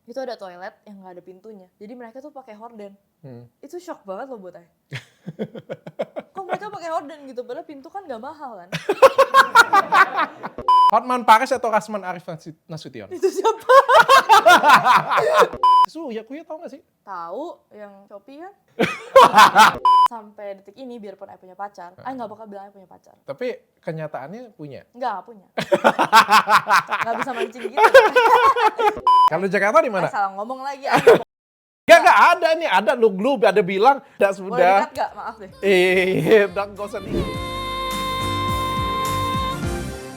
itu ada toilet yang nggak ada pintunya. Jadi mereka tuh pakai horden. Itu shock banget loh buat saya. Kok mereka pakai horden gitu? Padahal pintu kan nggak mahal kan? Hotman Paris atau Rasman Arif Nasution? Itu siapa? Ya Kuya tau gak sih? Tahu yang Shopee kan? Sampai detik ini biarpun saya punya pacar, saya nggak bakal bilang saya punya pacar. Tapi kenyataannya punya. Nggak punya. Nggak bisa mancing gitu. Kalau Jakarta di mana? Salah ngomong lagi. Gak ada nih, ada lu ada bilang, Boleh sudah. dekat nggak? Maaf deh. Gak usah nih.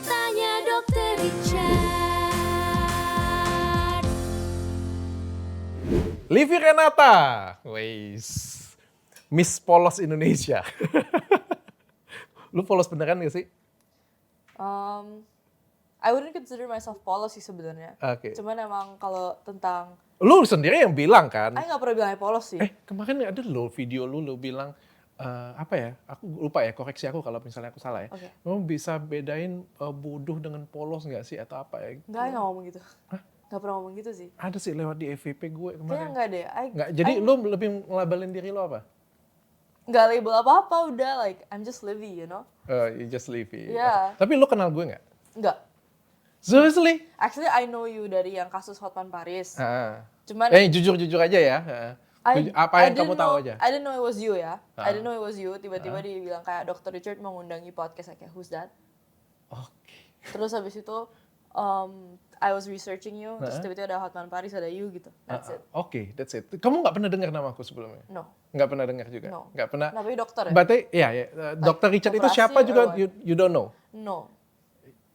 Tanya Dokter Richard. Livi Renata, Miss Polos Indonesia. Lu polos beneran gak sih? I wouldn't consider myself polos sih sebenarnya. Oke. Cuman emang kalau tentang, Lu sendiri yang bilang kan? saya nggak pernah bilang saya polos sih. Kemarin ada lo video lu bilang apa ya? Aku lupa ya, koreksi aku kalau misalnya aku salah ya. Oke. Lu bisa bedain bodoh dengan polos nggak sih atau apa ya? Nggak ngomong gitu. Nggak pernah ngomong gitu sih. Ada sih lewat di FVP gue Kayaknya kemarin. nggak deh. Nggak. Jadi lu lebih ngelabelin diri lo apa? Nggak label apa-apa, udah like I'm just Livy, you know? You just leave it. Yeah. Tapi lu kenal gue nggak? Nggak. Seriously? Actually I know you dari yang kasus Hotman Paris. Cuman Jujur aja ya. Apa yang kamu tahu aja? I didn't know it was you ya. I didn't know it was you. Tiba-tiba dia bilang kayak Dr. Richard mau ngundangi podcast, kayak who's that? Oke. Terus habis itu I was researching you, terus tiba-tiba ada Hotman Paris, ada you gitu. That's it. Oke, that's it. Kamu nggak pernah dengar nama aku sebelumnya? No. Nggak pernah dengar juga? No. Nggak pernah? Tapi dokter ya? Berarti, ya, Dr. Richard itu operasi siapa juga or you don't know? No.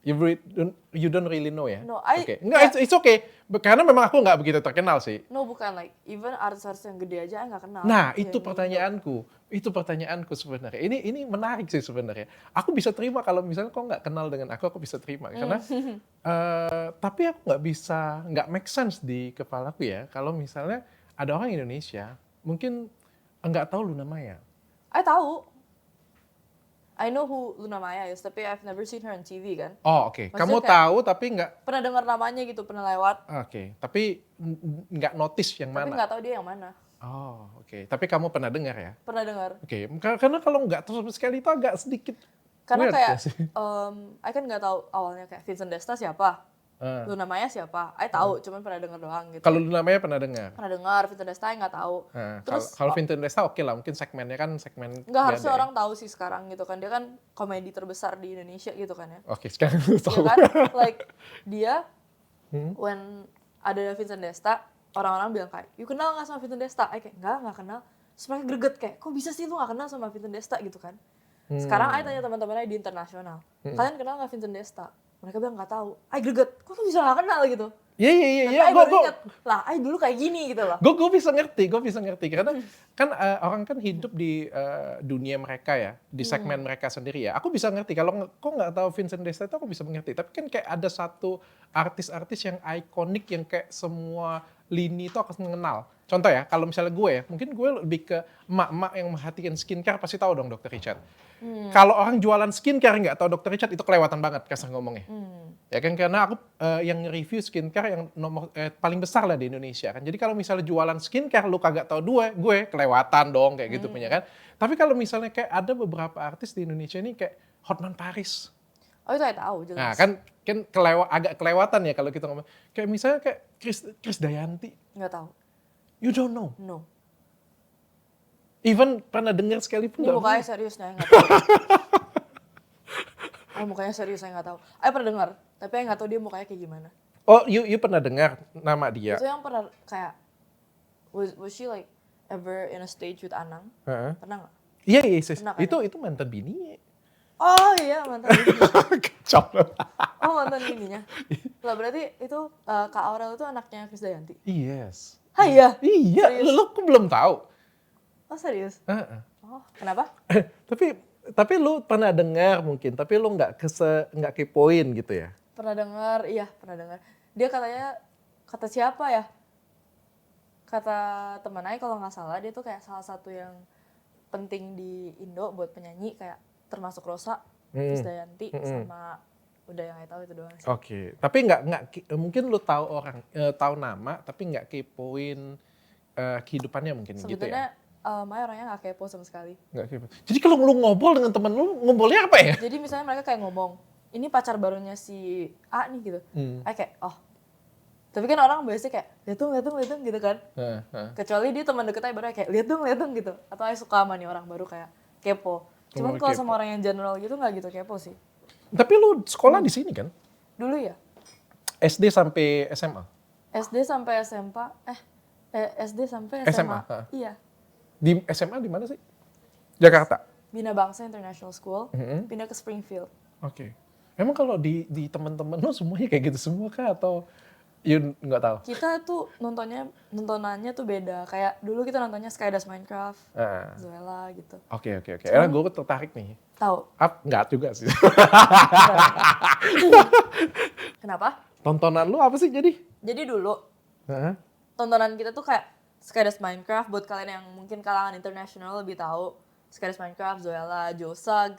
You don't really know ya? No, Oke. Nggak, it's okay. Karena memang aku nggak begitu terkenal sih. No, bukan, like even artis-artis yang gede aja nggak kenal. Nah, Yang itu pertanyaanku. Itu pertanyaanku sebenarnya. Ini menarik sih sebenarnya. Aku bisa terima kalau misalnya kau nggak kenal dengan aku bisa terima. Karena, tapi aku nggak make sense di kepalaku ya. Kalau misalnya ada orang Indonesia, mungkin nggak tahu Luna Maya. I tahu. I know who Luna Maya is, tapi I've never seen her on TV kan. Oh, oke. Maksudnya Kamu kayak tahu tapi nggak, pernah dengar namanya gitu, pernah lewat, oke. Tapi nggak notice yang tapi mana. nggak tahu dia yang mana. Oh, oke. Tapi kamu pernah dengar ya? Pernah dengar. Oke. Karena kalau nggak terus sekali itu agak sedikit Karena weird kayak, ya sih? I kan nggak tahu awalnya kayak Vincent Desta siapa, Luna Maya siapa. I tahu, cuman pernah dengar doang gitu. Kalau Luna Maya pernah dengar? Pernah dengar, Vincent Desta nggak tahu. Terus Kalau Vincent Desta oke lah, mungkin segmennya kan segmen nggak harusnya beda ya. orang tahu sih sekarang gitu kan. Dia kan komedi terbesar di Indonesia gitu kan ya. Oke, sekarang Iya tahu. kan? Like dia when ada Vincent Desta, orang-orang bilang kayak, "You kenal nggak sama Vincent Desta?" Kayak nggak kenal. Terus mereka greget kayak, "Kok bisa sih lu nggak kenal sama Vincent Desta?" gitu kan. Sekarang I tanya teman-teman di internasional, "Kalian kenal nggak Vincent Desta?" Mereka bilang nggak tahu. I greget, "Kok lu bisa nggak kenal gitu?" Iya. Tapi I baru ingat, lah I dulu kayak gini gitu loh. Gue bisa ngerti karena kan orang kan hidup di dunia mereka ya, di segmen mereka sendiri ya. Aku bisa ngerti kalau kok nggak tahu Vincent Desta itu aku bisa mengerti. Tapi kan kayak ada satu artis-artis yang ikonik yang kayak semua lini itu akan mengenal. Contoh ya, kalau misalnya gue ya, mungkin gue lebih ke emak-emak yang memperhatikan skincare pasti tahu dong Dr. Richard. Kalau orang jualan skincare nggak tahu Dr. Richard itu kelewatan banget kasar ngomongnya. Ya kan karena aku yang review skincare yang paling besar lah di Indonesia kan. Jadi kalau misalnya jualan skincare lu kagak tahu gue kelewatan dong kayak gitu punya kan. Tapi kalau misalnya kayak ada beberapa artis di Indonesia ini kayak Hotman Paris. Oh itu saya tahu jelas. Nah kan agak kelewatan ya kalau kita ngomong. Kayak misalnya kayak Krisdayanti. Nggak tahu. You don't know. No. Even pernah dengar sekalipun Ini nggak mukanya pernah. serius, saya nggak tahu. Oh mukanya serius, saya nggak tahu. I pernah dengar, tapi saya nggak tahu dia mukanya kayak gimana. Oh, you pernah dengar nama dia? Itu yang pernah kayak, was she like ever in a stage with Anang? Pernah nggak? Iya, Pernah kan itu mantan bini. Oh iya, mantan bininya. Kacau. Oh mantan bininya. Lah berarti itu Kak Aurel itu anaknya Krisdayanti? Yes. Hai ya? Iya, Serius? lu kok belum tahu? Oh serius? Heeh. Oh kenapa? Tapi lu pernah dengar mungkin, tapi lu nggak kepoin gitu ya? Pernah dengar, iya pernah dengar. Dia katanya, kata siapa ya? Kata teman saya kalau nggak salah, dia tuh kayak salah satu yang penting di Indo buat penyanyi, kayak termasuk Rosa, Krisdayanti, sama udah yang I tahu itu doang sih. Oke, tapi nggak mungkin lu tahu orang tahu nama tapi nggak kepoin kehidupannya mungkin gitu ya? Sebetulnya Maya orangnya nggak kepo sama sekali. Nggak kepo. Jadi kalau lu ngobrol dengan temen lu, ngobrolnya apa ya? Jadi misalnya mereka kayak ngomong, ini pacar barunya si A nih gitu. I kayak, oh. Tapi kan orang biasanya kayak, lihat dong gitu kan. Kecuali dia teman deket aja baru kayak, lihat dong gitu. Atau I suka sama nih orang baru kayak kepo. Cuman kalau sama orang yang general gitu nggak gitu kepo sih. Tapi lu sekolah di sini kan? Dulu ya, SD sampai SMA? SD sampai SMA, SD sampai SMA, SMA. Iya. Di SMA di mana sih? Jakarta? Bina Bangsa International School, pindah ke Springfield. Oke. Emang kalau di teman-teman lu semuanya kayak gitu semua kah atau you nggak tahu? Kita tuh nontonannya tuh beda. Kayak dulu kita nontonnya Skydas Minecraft, Zoella gitu. Oke. Karena gue tertarik nih. Tahu? Nggak juga sih. Kenapa? Tontonan lu apa sih jadi? Jadi dulu tontonan kita tuh kayak Skydas Minecraft, buat kalian yang mungkin kalangan internasional lebih tahu. Skydas Minecraft, Zoella, Josag,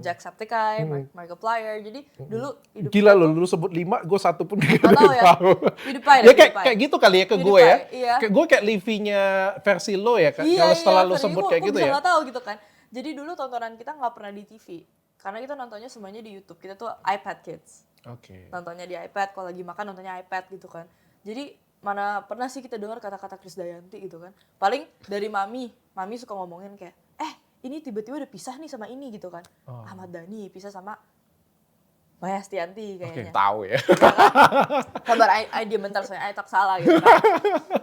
Jacksepticeye, Markiplier. Jadi dulu hidup Gila kita lu sebut 5, gue 1 pun gak tahu ya. tahu. PewDiePie Ya kayak gitu kali ya ke gue ya. Iya. Kayak gue kayak Livi-nya versi lo ya kan. Kalau setelah lu sebut kayak gitu ya. Gue nggak tahu gitu kan. Jadi dulu tontonan kita nggak pernah di TV. Karena kita nontonnya semuanya di YouTube. Kita tuh iPad Kids. Oke. Nontonnya di iPad, kalau lagi makan nontonnya iPad gitu kan. Jadi mana pernah sih kita dengar kata-kata Krisdayanti gitu kan. Paling dari Mami suka ngomongin kayak, ini tiba-tiba udah pisah nih sama ini gitu kan. Ahmad Dhani pisah sama Maya Estianty kayaknya. Oke, tahu ya. Kabar I dia bentar soalnya I tak salah gitu kan.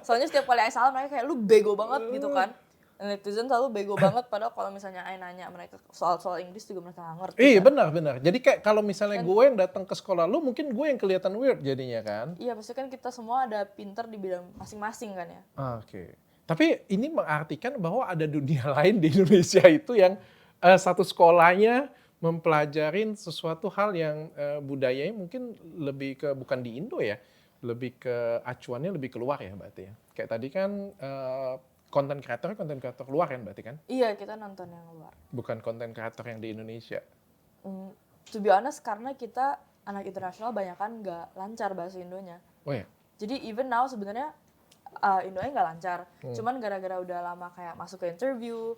Soalnya setiap kali I salah mereka kayak lu bego banget gitu kan. Netizen selalu bego banget, padahal kalau misalnya I nanya mereka soal Inggris juga mereka nggak ngerti. Iya kan? benar. Jadi kayak kalau misalnya gue yang datang ke sekolah lu, mungkin gue yang kelihatan weird jadinya kan. Iya, pasti kan kita semua ada pinter di bidang masing-masing kan ya. Oke. Tapi ini mengartikan bahwa ada dunia lain di Indonesia itu yang satu sekolahnya mempelajarin sesuatu hal yang budayanya mungkin lebih ke, bukan di Indo ya, lebih ke acuannya lebih keluar ya berarti ya. Kayak tadi kan konten kreator luar kan berarti kan? Iya, kita nonton yang luar. Bukan konten kreator yang di Indonesia. To be honest, karena kita anak internasional banyak kan nggak lancar bahasa Indonya. Oh ya? Jadi even now sebenarnya Indonya nggak lancar. Cuman gara-gara udah lama kayak masuk ke interview,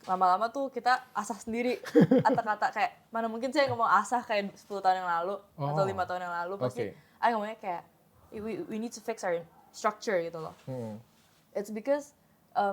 lama-lama tuh kita asah sendiri kata-kata kayak, mana mungkin saya ngomong asah kayak 10 tahun yang lalu atau 5 tahun yang lalu. Pasti I ngomongnya kayak, we need to fix our structure gitu loh. It's because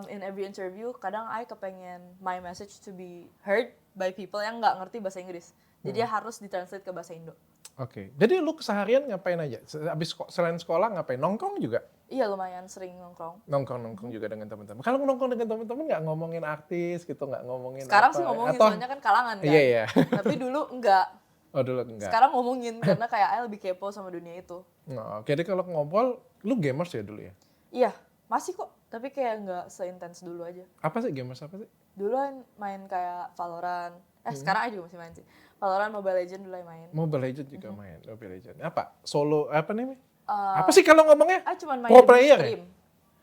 in every interview, kadang I kepengen my message to be heard by people yang nggak ngerti bahasa Inggris. Jadi harus ditranslate ke bahasa Indo. Oke. Jadi lu keseharian ngapain aja? Abis selain sekolah ngapain? Nongkrong juga? Iya, lumayan sering nongkrong. Nongkrong juga dengan teman-teman. Kalau nongkrong dengan teman-teman nggak ngomongin artis gitu, nggak ngomongin Sekarang apa? sih ngomongin, Atau, soalnya kan kalangan kan. Iya. Tapi dulu enggak. Oh dulu enggak. Sekarang ngomongin karena kayak I lebih kepo sama dunia itu. Nah, jadi kalau ngobrol, lu gamers ya dulu ya? Iya, masih kok. Tapi kayak nggak seintens dulu aja. Apa sih gamers apa sih? Dulu main kayak Valorant. Sekarang I juga masih main sih. Valorant, Mobile Legends dulu main. Mobile Legends juga main. Mobile Legends. Apa? Solo apa namanya? Apa sih kalau ngomongnya? I cuma main Pro demi player stream.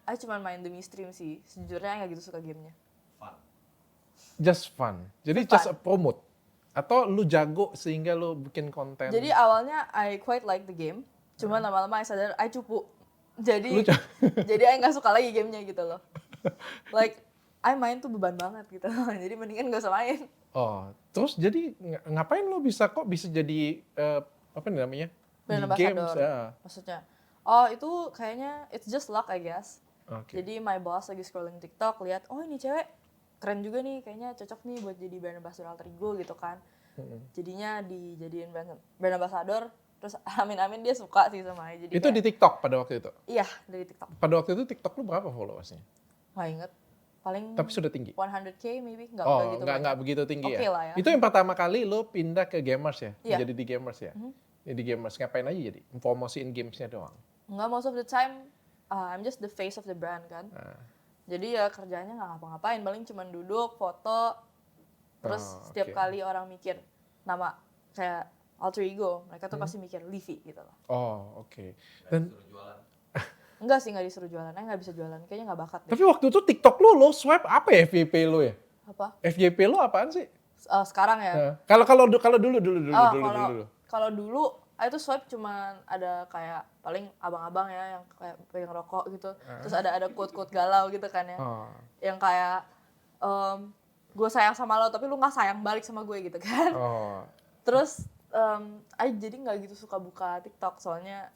I cuma main demi stream sih. Sejujurnya I nggak gitu suka gamenya. Just fun. Jadi just a promote. Atau lu jago sehingga lu bikin konten. Jadi awalnya I quite like the game. Cuma lama-lama I sadar I cupu. Jadi I nggak suka lagi gamenya gitu loh. Like I main tuh beban banget gitu. Jadi mendingan gak usah main. Oh, terus jadi ngapain lo bisa jadi apa namanya? Brand di games ambassador, ya. maksudnya. Oh, itu kayaknya it's just luck I guess. Okay. Jadi my boss lagi scrolling TikTok, lihat, oh ini cewek keren juga nih, kayaknya cocok nih buat jadi brand ambassador Alter Ego gitu kan. Jadinya dijadiin brand ambassador, terus amin dia suka sih sama I. Jadi itu kayak, di TikTok pada waktu itu? Iya, dari TikTok. Pada waktu itu TikTok lu berapa followersnya? Nggak inget. Paling Tapi sudah tinggi? 100K maybe, nggak gitu. Nggak begitu tinggi Okay ya? lah ya. Itu yang pertama kali lo pindah ke gamers ya? Iya. Jadi di gamers ya? Di gamers, ngapain aja jadi? Promosiin gamesnya doang? Nggak, most of the time, I'm just the face of the brand kan. Jadi ya kerjanya nggak ngapa-ngapain, paling cuma duduk, foto, terus setiap kali orang mikir nama kayak Alter Ego, mereka tuh pasti mikir Livi gitu loh. Oh, oke. Dan Enggak sih, nggak disuruh jualan, nggak bisa jualan, kayaknya nggak bakat deh. tapi waktu itu TikTok lo swipe apa ya FYP lo ya? Apa? FYP lo apaan sih? Sekarang ya? Kalau dulu. Kalau Kalau dulu itu swipe cuman ada kayak paling abang-abang ya yang kayak pegang rokok gitu. Terus ada quote-quote galau gitu kan ya. Oh. Yang kayak gue sayang sama lo tapi lu nggak sayang balik sama gue gitu kan. Oh. Terus jadi nggak gitu suka buka TikTok soalnya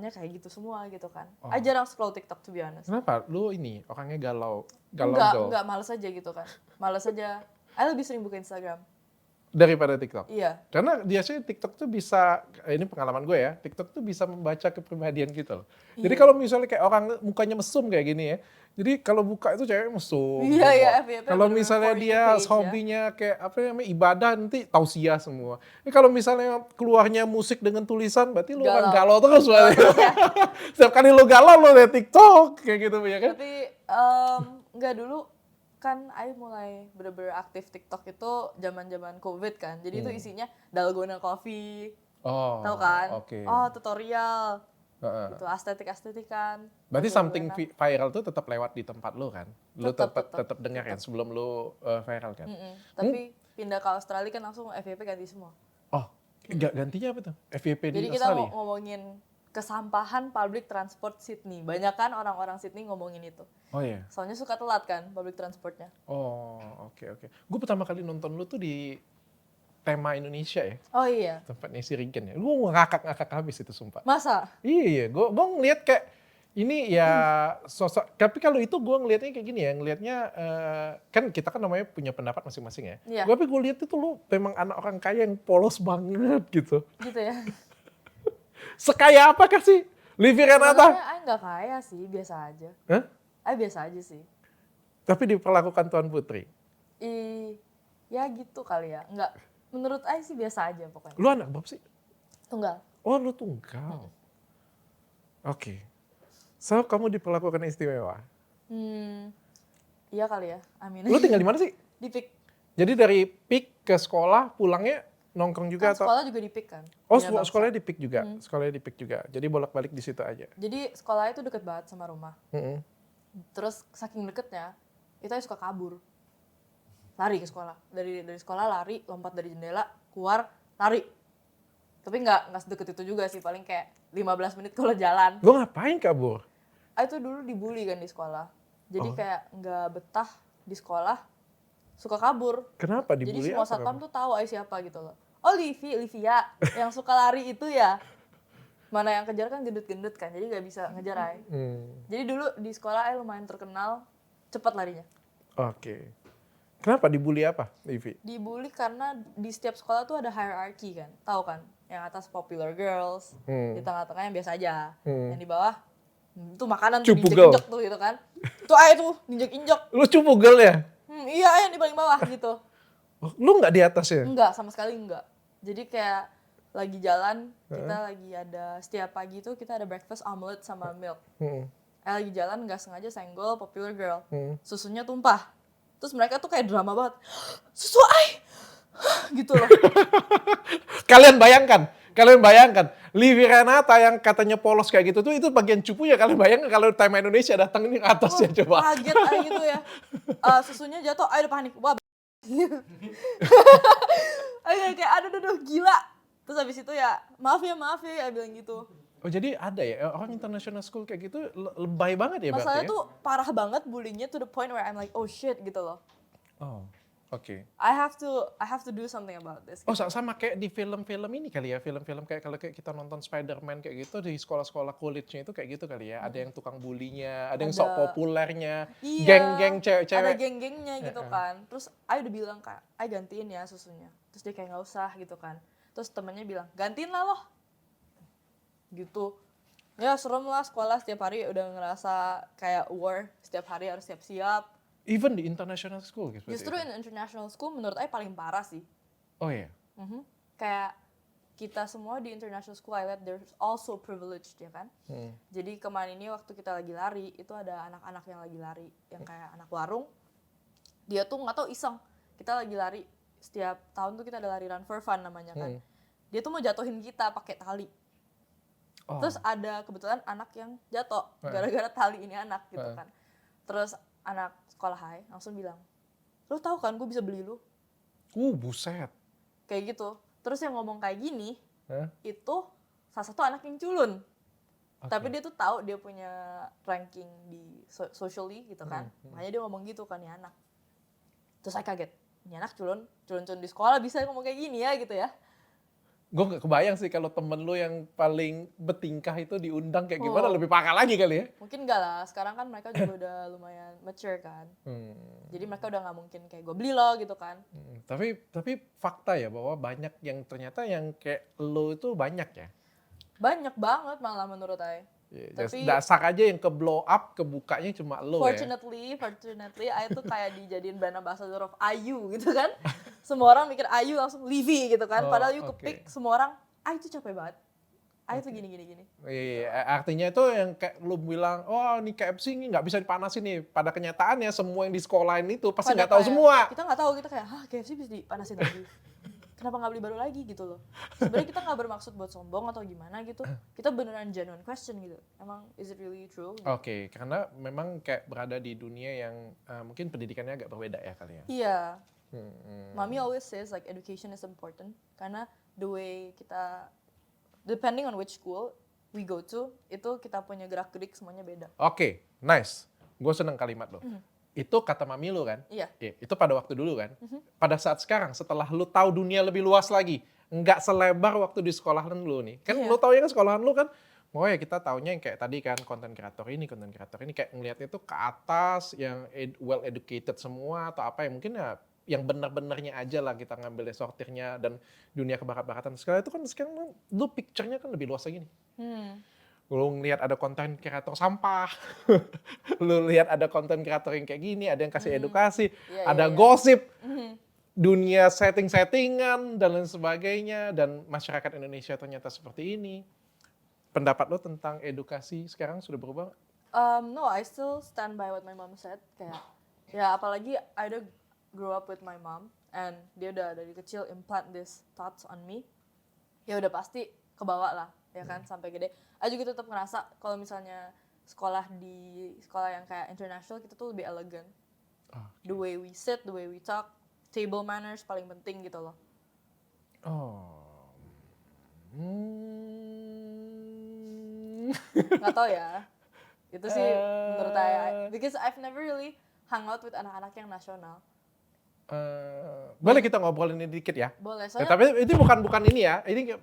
kayak gitu semua gitu kan. I jarang scroll TikTok to be honest. Kenapa? Lu ini orangnya galau girl. Enggak, males aja gitu kan. Males aja. I lebih sering buka Instagram. Daripada TikTok? Iya. Karena biasanya TikTok tuh bisa, ini pengalaman gue ya, TikTok tuh bisa membaca kepribadian gitu loh. Jadi kalau misalnya kayak orang mukanya mesum kayak gini ya, jadi kalau buka itu cewek mesum. Iya, iya, semua. FYP Kalau bener-bener misalnya for you dia page, ya. hobinya kayak apa namanya ibadah, nanti tausiah semua. Ini kalau misalnya keluarnya musik dengan tulisan, berarti lu orang galau terus. Setiap kali lu galau lu liat TikTok kayak gitu ya kan? Tapi enggak dulu kan I mulai bener-bener aktif TikTok itu zaman-zaman COVID kan. Jadi itu isinya dalgona coffee. Oh, Tahu kan? oke. Oh, tutorial. Gitu, estetik-estetikan. Berarti Dalgona. something viral tuh tetap lewat di tempat lu kan? Lu tetap dengar kan tetap. sebelum lu viral kan? Tapi pindah ke Australia kan langsung FYP ganti semua. Oh, gantinya apa tuh? FYP di Jadi kita Australia? ngomongin kesampahan public transport Sydney. Banyak kan orang-orang Sydney ngomongin itu. Oh iya. Soalnya suka telat kan public transportnya. Oh, oke. Gue pertama kali nonton lu tuh di Tema Indonesia ya, Oh iya. tempatnya si Rigen ya. Gue ngakak habis itu sumpah. Masa? Iya, gue ngeliat kayak ini ya sosok. Tapi kalau itu gue ngelihatnya kayak gini ya, ngelihatnya kan kita kan namanya punya pendapat masing-masing ya. Iya. Tapi gue lihat itu lu memang anak orang kaya yang polos banget gitu. Gitu ya. Sekaya apakah sih Livi Renata? Sebenarnya I nggak kaya sih, biasa aja. Hah? I biasa aja sih. Tapi diperlakukan Tuan Putri. Ya gitu kali ya. Nggak, menurut I sih biasa aja pokoknya. Lu anak berapa sih? Tunggal. Oh, lu tunggal. Oke. So, kamu diperlakukan istimewa. Iya kali ya, amin. Lu tinggal di mana sih? Di PIK. Jadi dari PIK ke sekolah, pulangnya nongkrong juga Kan atau? sekolah juga di PIK kan. Oh, Bina Bangsa. sekolahnya di PIK juga. Sekolahnya di PIK juga. Jadi bolak-balik di situ aja. Jadi sekolahnya itu deket banget sama rumah. Mm-mm. Terus saking deketnya, itu I suka kabur. Lari ke sekolah. Dari sekolah lari, lompat dari jendela, keluar, lari. Tapi nggak sedekat itu juga sih, paling kayak 15 menit kalau jalan. Lu ngapain kabur? I tuh dulu dibully kan di sekolah. Jadi kayak nggak betah di sekolah, suka kabur. Kenapa Jadi dibully semua apa satpam kamu? tuh tahu I siapa gitu loh. Oh Livia, yang suka lari itu ya. Mana yang kejar kan gendut-gendut kan, jadi nggak bisa ngejar I. Jadi dulu di sekolah I lumayan terkenal, cepat larinya. Oke. Kenapa dibully apa, Livi? Dibully karena di setiap sekolah tuh ada hierarchy kan, tahu kan? Yang atas popular girls, di tengah-tengah yang biasa aja, yang di bawah itu makanan tuh Cupu diinjek-injek tuh gitu kan. Tuh I tuh diinjek-injek. Lu cupu girl ya? Iya yang di paling bawah gitu. Oh, lu nggak di atas ya? Enggak, sama sekali enggak. Jadi kayak lagi jalan, kita lagi ada, setiap pagi tuh kita ada breakfast omelet sama milk. Lagi jalan nggak sengaja senggol popular girl. Susunya tumpah. Terus mereka tuh kayak drama banget. Susu ai! Gitu loh. Kalian bayangkan, Livi Renata yang katanya polos kayak gitu tuh, itu bagian cupu ya. Kalian bayangkan kalau Tema Indonesia datang ini ke atas ya coba. Kaget ai gitu ya. Susunya jatuh, ai udah panik. Wah, kayak aduh gila. Terus habis itu ya maaf ya I bilang gitu. Oh jadi ada ya, orang international school kayak gitu lebay banget ya berarti Masalahnya ya? tuh parah banget bullyingnya to the point where I'm like oh shit gitu loh. Oh, oke. I have to do something about this. Oh sama kayak di film-film ini kali ya, film-film kayak kalau kayak kita nonton Spider-Man kayak gitu di sekolah-sekolah college-nya itu kayak gitu kali ya. Ada yang tukang bulinya, ada yang sok populernya, Iya, geng-geng cewek-cewek. ada geng-gengnya gitu kan. Terus I udah bilang kayak, I gantiin ya susunya. Terus dia kayak nggak usah gitu kan. Terus temennya bilang, gantiin lah loh. Gitu. Ya serem lah sekolah setiap hari udah ngerasa kayak war. Setiap hari harus siap-siap. Even di international school gitu. Justru in international school menurut I paling parah sih. Oh iya. Kayak kita semua di international school I lihat there's also privileged ya kan. Jadi kemarin ini waktu kita lagi lari itu ada anak-anak yang lagi lari yang kayak anak warung. Dia tuh nggak tahu iseng. Kita lagi lari setiap tahun tuh kita ada lari run for fun namanya kan. Dia tuh mau jatuhin kita pakai tali. Oh. Terus ada kebetulan anak yang jatuh gara-gara tali ini anak gitu kan. Terus anak sekolah high langsung bilang, "Lu tahu kan gue bisa beli lu?" Buset. Kayak gitu. Terus yang ngomong kayak gini Hah? itu salah satu anak yang culun. Oke. Tapi dia tuh tahu dia punya ranking di socially gitu kan. Makanya dia ngomong gitu kan, ya anak. Terus saya kaget, ini anak culun di sekolah bisa ngomong kayak gini ya gitu ya. Gue gak kebayang sih kalau temen lu yang paling bertingkah itu diundang kayak gimana, Oh. lebih parah lagi kali ya. Mungkin enggak lah, sekarang kan mereka juga udah lumayan mature kan. Jadi mereka udah gak mungkin kayak gue beli lo gitu kan. Tapi fakta ya bahwa banyak yang ternyata yang kayak lu itu banyak ya. Banyak banget malah menurut saya. Ya, Tapi dasar aja yang ke blow up, kebukanya cuma lu ya. Fortunately, I tuh kayak dijadiin brand ambassador of IU gitu kan. Semua orang mikir IU langsung Livi gitu kan. Oh, Padahal you oke. kepick semua orang, IU tuh capek banget. IU tuh gini. Iya, artinya itu yang kayak lu bilang, oh ini KFC ini nggak bisa dipanasin nih. Pada kenyataannya semua yang di sekolahin itu pasti Pada nggak tahu kayak, semua. Kita nggak tahu, kita kayak, KFC bisa dipanasin lagi. Kenapa nggak beli baru lagi gitu loh. Sebenarnya kita nggak bermaksud buat sombong atau gimana gitu. Kita beneran genuine question gitu. Emang is it really true? Gitu. Oke, karena memang kayak berada di dunia yang mungkin pendidikannya agak berbeda ya kali ya. Iya. Mami always says like education is important karena the way kita, depending on which school we go to, itu kita punya gerak-gerik semuanya beda. Oke, nice. Gue seneng kalimat lo. Itu kata mami lu kan? Iya. Itu pada waktu dulu kan? Pada saat sekarang, setelah lu tahu dunia lebih luas lagi, nggak selebar waktu di sekolahan lu nih. Kan Iya. lu tahu ya kan sekolahan lu kan, oh ya kita taunya yang kayak tadi kan konten kreator ini kayak ngelihatnya tuh ke atas yang well educated semua atau apa yang mungkin ya yang benar-benarnya aja lah kita ngambil sortirnya dan dunia kebarat-baratan. Sekarang itu kan sekarang lu picture-nya kan lebih luas lagi nih. Lu ngelihat ada konten kreator sampah, lu lihat ada konten kreator yang kayak gini, ada yang kasih edukasi, Iya, ada iya. gosip, dunia setting-settingan dan lain sebagainya, dan masyarakat Indonesia ternyata seperti ini. Pendapat lo tentang edukasi sekarang sudah berubah? No, I still stand by what my mom said. Kayak, ya apalagi I udah grow up with my mom and dia udah dari kecil implant this thoughts on me. Ya udah pasti kebawa lah, ya kan sampai gede. Aku juga tetap ngerasa kalau misalnya sekolah yang kayak international kita tuh lebih elegan. The way we sit, the way we talk, table manners paling penting gitu loh. Oh. Nggak tahu ya. Itu sih menurut saya. Because I've never really hang out with anak-anak yang nasional. Boleh kita ngobrolin ini dikit ya? Boleh, Ya, soalnya tapi itu bukan ini ya. Ini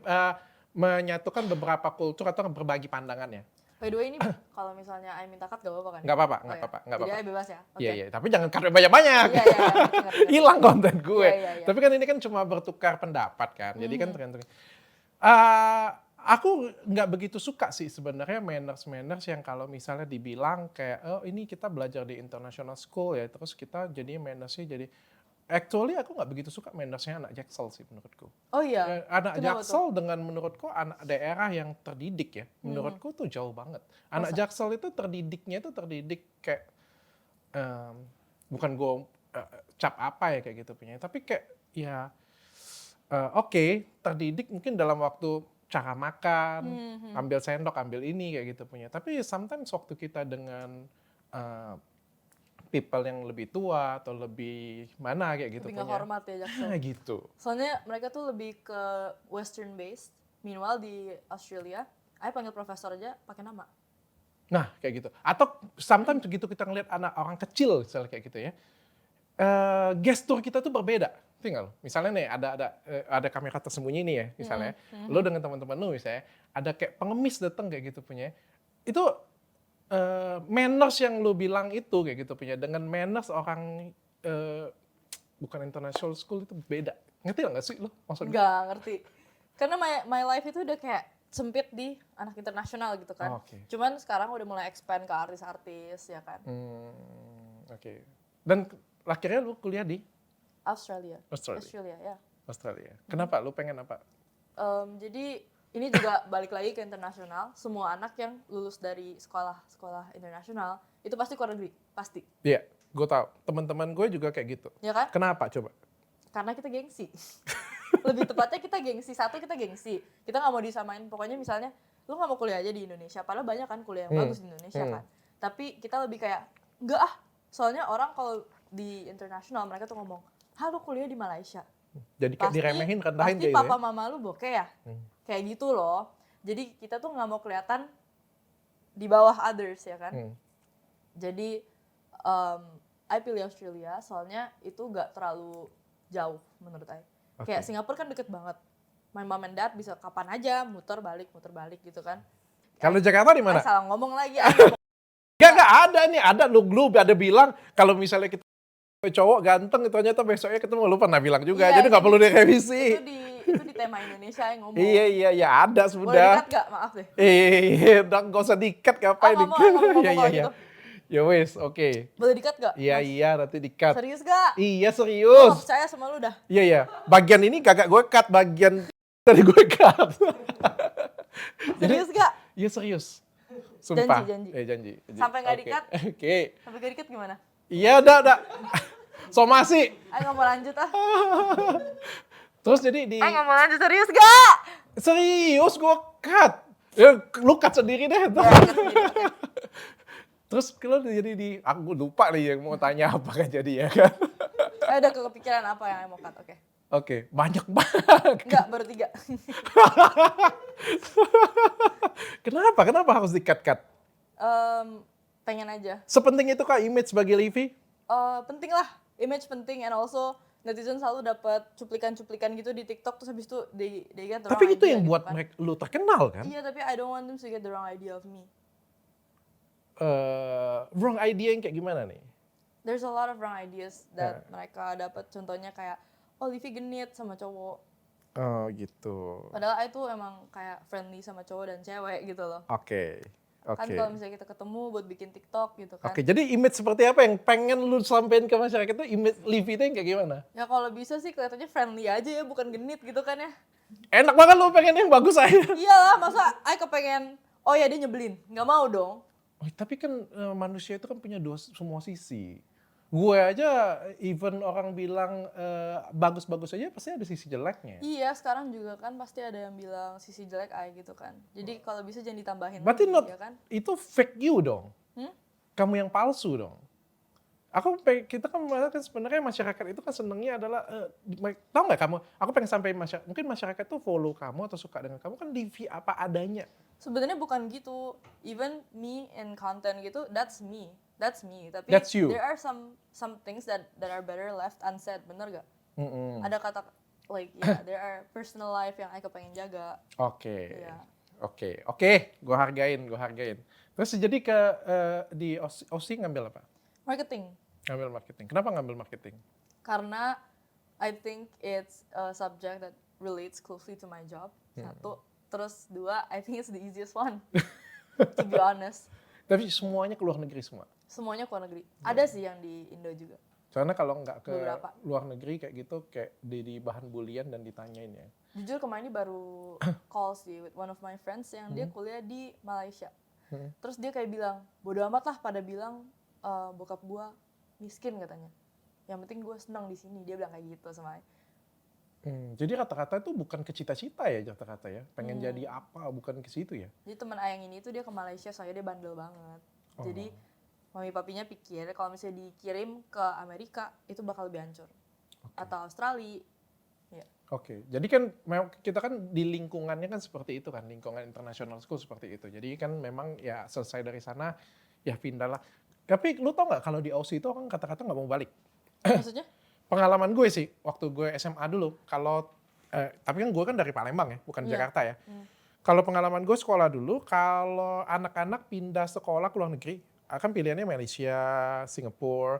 menyatukan beberapa kultur atau berbagi pandangan ya. by the way ini kalau misalnya I minta cut gak apa-apa kan? Nggak apa-apa, Oh, nggak ya. apa-apa, nggak Jadi apa-apa. I bebas ya? Oke. Iya, iya. Tapi jangan cut banyak-banyak. Iya, ngerti. Hilang konten gue. Iya. Tapi kan ini kan cuma bertukar pendapat kan. Jadi kan tergantung. Aku nggak begitu suka sih sebenarnya manners yang kalau misalnya dibilang kayak oh ini kita belajar di international school ya terus kita jadi mannersnya jadi actually aku nggak begitu suka mannersnya anak Jaksel sih menurutku. Oh iya. Anak Kenapa Jaksel dengan menurutku anak daerah yang terdidik ya menurutku tuh jauh banget. Anak Jaksel itu terdidiknya itu terdidik kayak bukan gue cap apa ya kayak gitu punya tapi kayak ya oke, terdidik mungkin dalam waktu cara makan, ambil sendok, ambil ini kayak gitu punya. Tapi sometimes waktu kita dengan people yang lebih tua atau lebih mana kayak gitu Lebih nggak punya. hormat ya Jackson. Gitu. Soalnya mereka tuh lebih ke western based. Meanwhile di Australia, I panggil profesor aja pakai nama. Nah, kayak gitu. Atau sometimes begitu kita ngeliat anak orang kecil misalnya kayak gitu ya. Gestur kita tuh berbeda. Tinggal misalnya nih ada kamera tersembunyi nih ya misalnya. Lo dengan teman-teman lo misalnya ada kayak pengemis datang kayak gitu punya. Itu manners yang lo bilang itu kayak gitu punya dengan manners orang bukan international school itu beda. Ngerti nggak sih lo maksudnya? Nggak ngerti. Karena my life itu udah kayak sempit di anak internasional gitu kan. Oke. Cuman sekarang udah mulai expand ke artis-artis ya kan. Oke. Dan akhirnya lo kuliah di Australia ya. Australia. Kenapa? Lo pengen apa? Jadi ini juga balik lagi ke internasional. Semua anak yang lulus dari sekolah internasional itu pasti keluar negeri, pasti. Iya, gue tahu. Teman-teman gue juga kayak gitu. Ya kan? Kenapa coba? Karena kita gengsi. Lebih tepatnya kita gengsi. Kita gengsi. Kita nggak mau disamain. Pokoknya misalnya, lu nggak mau kuliah aja di Indonesia. Padahal banyak kan kuliah yang bagus di Indonesia kan. Tapi kita lebih kayak, enggak ah. Soalnya orang kalau di internasional mereka tuh ngomong, lu kuliah di Malaysia. Jadi kayak diremehin, rendahin pasti kayak gitu papa ya? mama lu bokeh ya? Kayak gitu loh. Jadi kita tuh nggak mau kelihatan di bawah others ya kan. Jadi I pilih Australia soalnya itu gak terlalu jauh menurut I. Kayak Singapura kan deket banget. My mom and dad bisa kapan aja muter balik gitu kan. Kalau Jakarta di mana? Salah ngomong lagi. I ngomong, Gak ada nih, ada lu ada bilang kalau misalnya kita cowok ganteng ternyata besoknya ketemu lu pernah bilang juga, Iya, jadi nggak perlu direvisi. itu di tema Indonesia yang ngomong. Iya ada Boleh sudah. dikat gak? Maaf deh. Udah gak usah dikat ngapain Nggak mau ngomong kalau gitu. Ya wes, oke. Boleh dikat gak? Iya nanti dikat. Serius gak? Iya Gue serius. gak percaya sama lu dah. Iya. Bagian ini kagak gue cut, bagian dari gue cut. Serius gak? Iya serius. Sumpah. Janji. Janji. Sampai nggak Oke. di-cut? Oke. Sampai gak dikat gimana? Iya udah. Somasi. Ayo gak mau lanjut ah. Terus jadi di... Ayo gak mau lanjut, serius gak? Serius gue cut. Ya, lu cut sendiri deh. Terus kalau jadi di... Aku lupa nih yang mau tanya apa kan jadi ya kan. Ayo udah kepikiran apa yang mau cut, oke. Oke, banyak banget. Enggak, baru 3. Kenapa harus di-cut? Pengen aja. Sepenting itu kah image bagi Livi? Penting lah, image penting, and also netizen selalu dapat cuplikan-cuplikan gitu di TikTok, terus habis itu they get the Tapi wrong itu idea yang gitu buat kan. mereka lu terkenal kan? Iya, tapi I don't want them to get the wrong idea of me. Wrong idea yang kayak gimana nih? There's a lot of wrong ideas that mereka dapat, contohnya kayak, oh Livi genit sama cowok. Oh gitu. Padahal I tuh emang kayak friendly sama cowok dan cewek gitu loh. Oke. Kan kalau misalnya kita ketemu buat bikin TikTok gitu kan. Oke, jadi image seperti apa yang pengen lu sampein ke masyarakat itu, image Livi itu yang kayak gimana? Ya kalau bisa sih kelihatannya friendly aja ya, bukan genit gitu kan ya. Enak banget lu pengen yang bagus aja. Iyalah, masa I kepengen, oh ya dia nyebelin. Nggak mau dong. Oh, tapi kan manusia itu kan punya semua sisi. Gue aja even orang bilang bagus-bagus aja pasti ada sisi jeleknya. Iya, sekarang juga kan pasti ada yang bilang sisi jelek I gitu kan. Jadi kalau bisa jangan ditambahin Berarti lagi, ya kan. itu fake you dong. Kamu yang palsu dong. Kita kan sebenarnya masyarakat itu kan senengnya adalah tahu nggak kamu? Aku pengen sampai mungkin masyarakat tuh follow kamu atau suka dengan kamu kan Livi apa adanya. Sebenarnya bukan gitu. Even me in content gitu, that's me. Tapi That's you. there are some things that are better left unsaid, bener gak? Ada kata like there are personal life yang I kepengen jaga. Oke. Iya. Oke, gue hargain. Terus jadi di OSI ngambil apa? Marketing. Ngambil marketing. Kenapa ngambil marketing? Karena I think it's a subject that relates closely to my job. 1, terus 2, I think it's the easiest one. To be honest. Tapi semuanya ke luar negeri semua. Semuanya ke luar negeri. Ada sih yang di Indo juga. Karena kalau nggak ke Beberapa. luar negeri kayak gitu, kayak di bahan bulian dan ditanyain ya. Jujur kemarin ini baru call sih with one of my friends yang dia kuliah di Malaysia. Terus dia kayak bilang, bodo amat lah pada bilang bokap gua miskin katanya. Yang penting gua senang di sini. Dia bilang kayak gitu sama saya. Jadi rata-rata itu bukan ke cita-cita ya rata-rata ya. Pengen jadi apa, bukan ke situ ya. Jadi teman ayang ini tuh dia ke Malaysia, soalnya dia bandel banget. Jadi mami papinya pikir kalau misalnya dikirim ke Amerika itu bakal lebih hancur. Atau Australia. Ya. Oke, jadi kan kita kan di lingkungannya kan seperti itu kan, lingkungan international school seperti itu. Jadi kan memang ya selesai dari sana ya pindah lah. Tapi lu tau nggak kalau di Aussie itu orang kata-kata nggak mau balik. Maksudnya? Pengalaman gue sih waktu gue SMA dulu, kalau tapi kan gue kan dari Palembang ya, bukan Jakarta ya. Kalau pengalaman gue sekolah dulu, kalau anak-anak pindah sekolah ke luar negeri, akan pilihannya Malaysia, Singapura,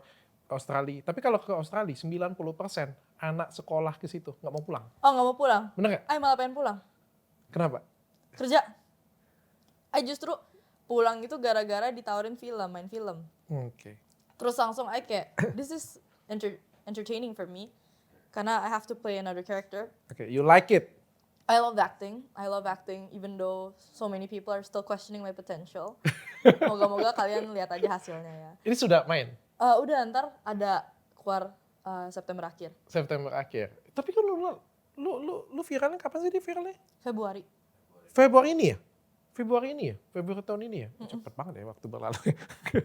Australia. Tapi kalau ke Australia 90% anak sekolah ke situ nggak mau pulang. Oh nggak mau pulang? Bener nggak? Ay malah pengen pulang. Kenapa? Kerja. Ay justru pulang itu gara-gara ditawarin film, main film. Oke. Terus langsung ay kayak, this is entertaining for me. Karena I have to play another character. Oke, you like it? I love acting even though so many people are still questioning my potential. Moga-moga kalian lihat aja hasilnya ya. Ini sudah main? Udah, ntar ada keluar September akhir. September akhir. Tapi kan lu viralnya kapan sih dia viralnya? Februari. Februari ini ya? Februari tahun ini ya? Cepet banget ya waktu berlalu.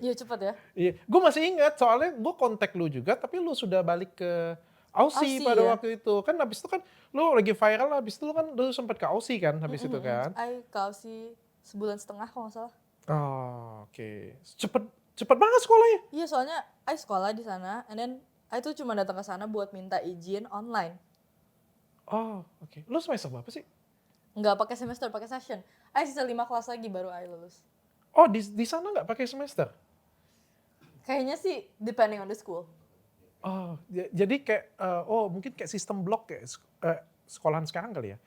Iya cepet ya. Iya, gue masih ingat soalnya gue kontak lu juga, tapi lu sudah balik ke Aussie Aussie pada ya? waktu itu. Kan habis itu kan lu lagi viral, habis itu lu kan lu sempat ke Aussie kan habis itu kan. Kau sih sebulan setengah kalau nggak salah. Oh, oke. Cepet banget sekolahnya. Iya soalnya I sekolah di sana, and then I tuh cuma datang ke sana buat minta izin online. Oh, oke. Lu semester berapa sih? Nggak pakai semester, pakai session. I sisa 5 kelas lagi baru I lulus. Oh, di sana nggak pakai semester? Kayaknya sih depending on the school. Oh, jadi kayak mungkin kayak sistem blok kayak sekolahan sekarang kali ya.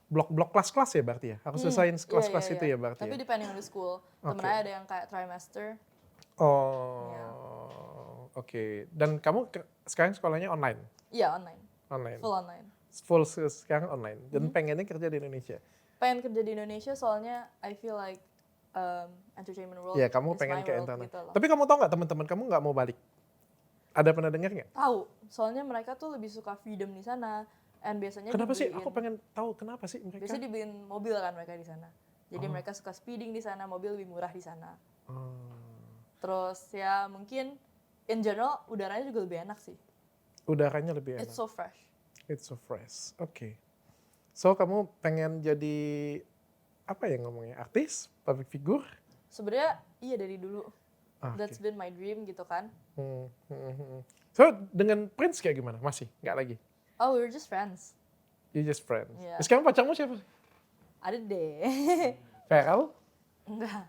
Blok-blok kelas-kelas ya berarti ya. Harus selesaiin kelas-kelas Iya, itu iya. ya berarti. Tapi Ya? depending on the school. Temen Oke. I ada yang kayak trimester. Oh, Iya. oke. Dan kamu sekarang sekolahnya online? Iya online, Online. full online. Full sekarang online. Dan pengennya kerja di Indonesia. Pengen kerja di Indonesia soalnya I feel like entertainment world Iya, kamu is pengen my ke world internet. gitu loh. Tapi kamu tahu nggak teman-teman kamu nggak mau balik? Ada pernah dengar nggak? Tahu, soalnya mereka tuh lebih suka freedom di sana. And biasanya Kenapa sih? dibeliin- Aku pengen tahu kenapa sih mereka. Biasanya dibeliin mobil kan mereka di sana. Jadi mereka suka speeding di sana, mobil lebih murah di sana. Oh. Terus ya mungkin in general udaranya juga lebih enak sih. Udaranya lebih enak. It's so fresh. It's so fresh. Oke. So kamu pengen jadi apa ya ngomongnya? Artis, public figure? Sebenarnya iya dari dulu. Ah, That's been my dream gitu kan. Hmm. So dengan Prince kayak gimana? Masih? Nggak lagi? Oh, we were just friends. You just friends. Iya. Sekarang pacarmu siapa? Ada deh. Farel? Enggak.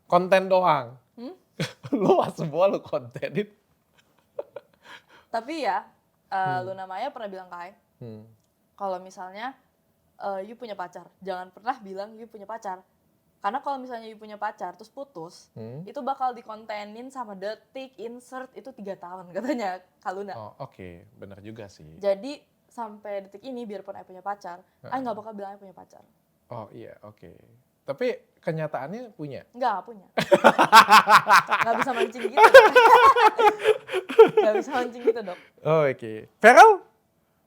Konten doang. Lu semua lu kontenin. Tapi ya, Luna Maya pernah bilang ke I, kalau misalnya you punya pacar, jangan pernah bilang you punya pacar. Karena kalau misalnya you punya pacar terus putus, itu bakal dikontenin sama Detik, Insert, itu 3 tahun katanya Kak Luna. Oh, oke. Bener juga sih. Jadi sampai detik ini biarpun I punya pacar, I nggak bakal bilang I punya pacar. Oh iya, oke. Tapi kenyataannya punya. Nggak punya. Nggak bisa mancing gitu. Dok. Nggak bisa mancing gitu dok. Oh, oke. Farel?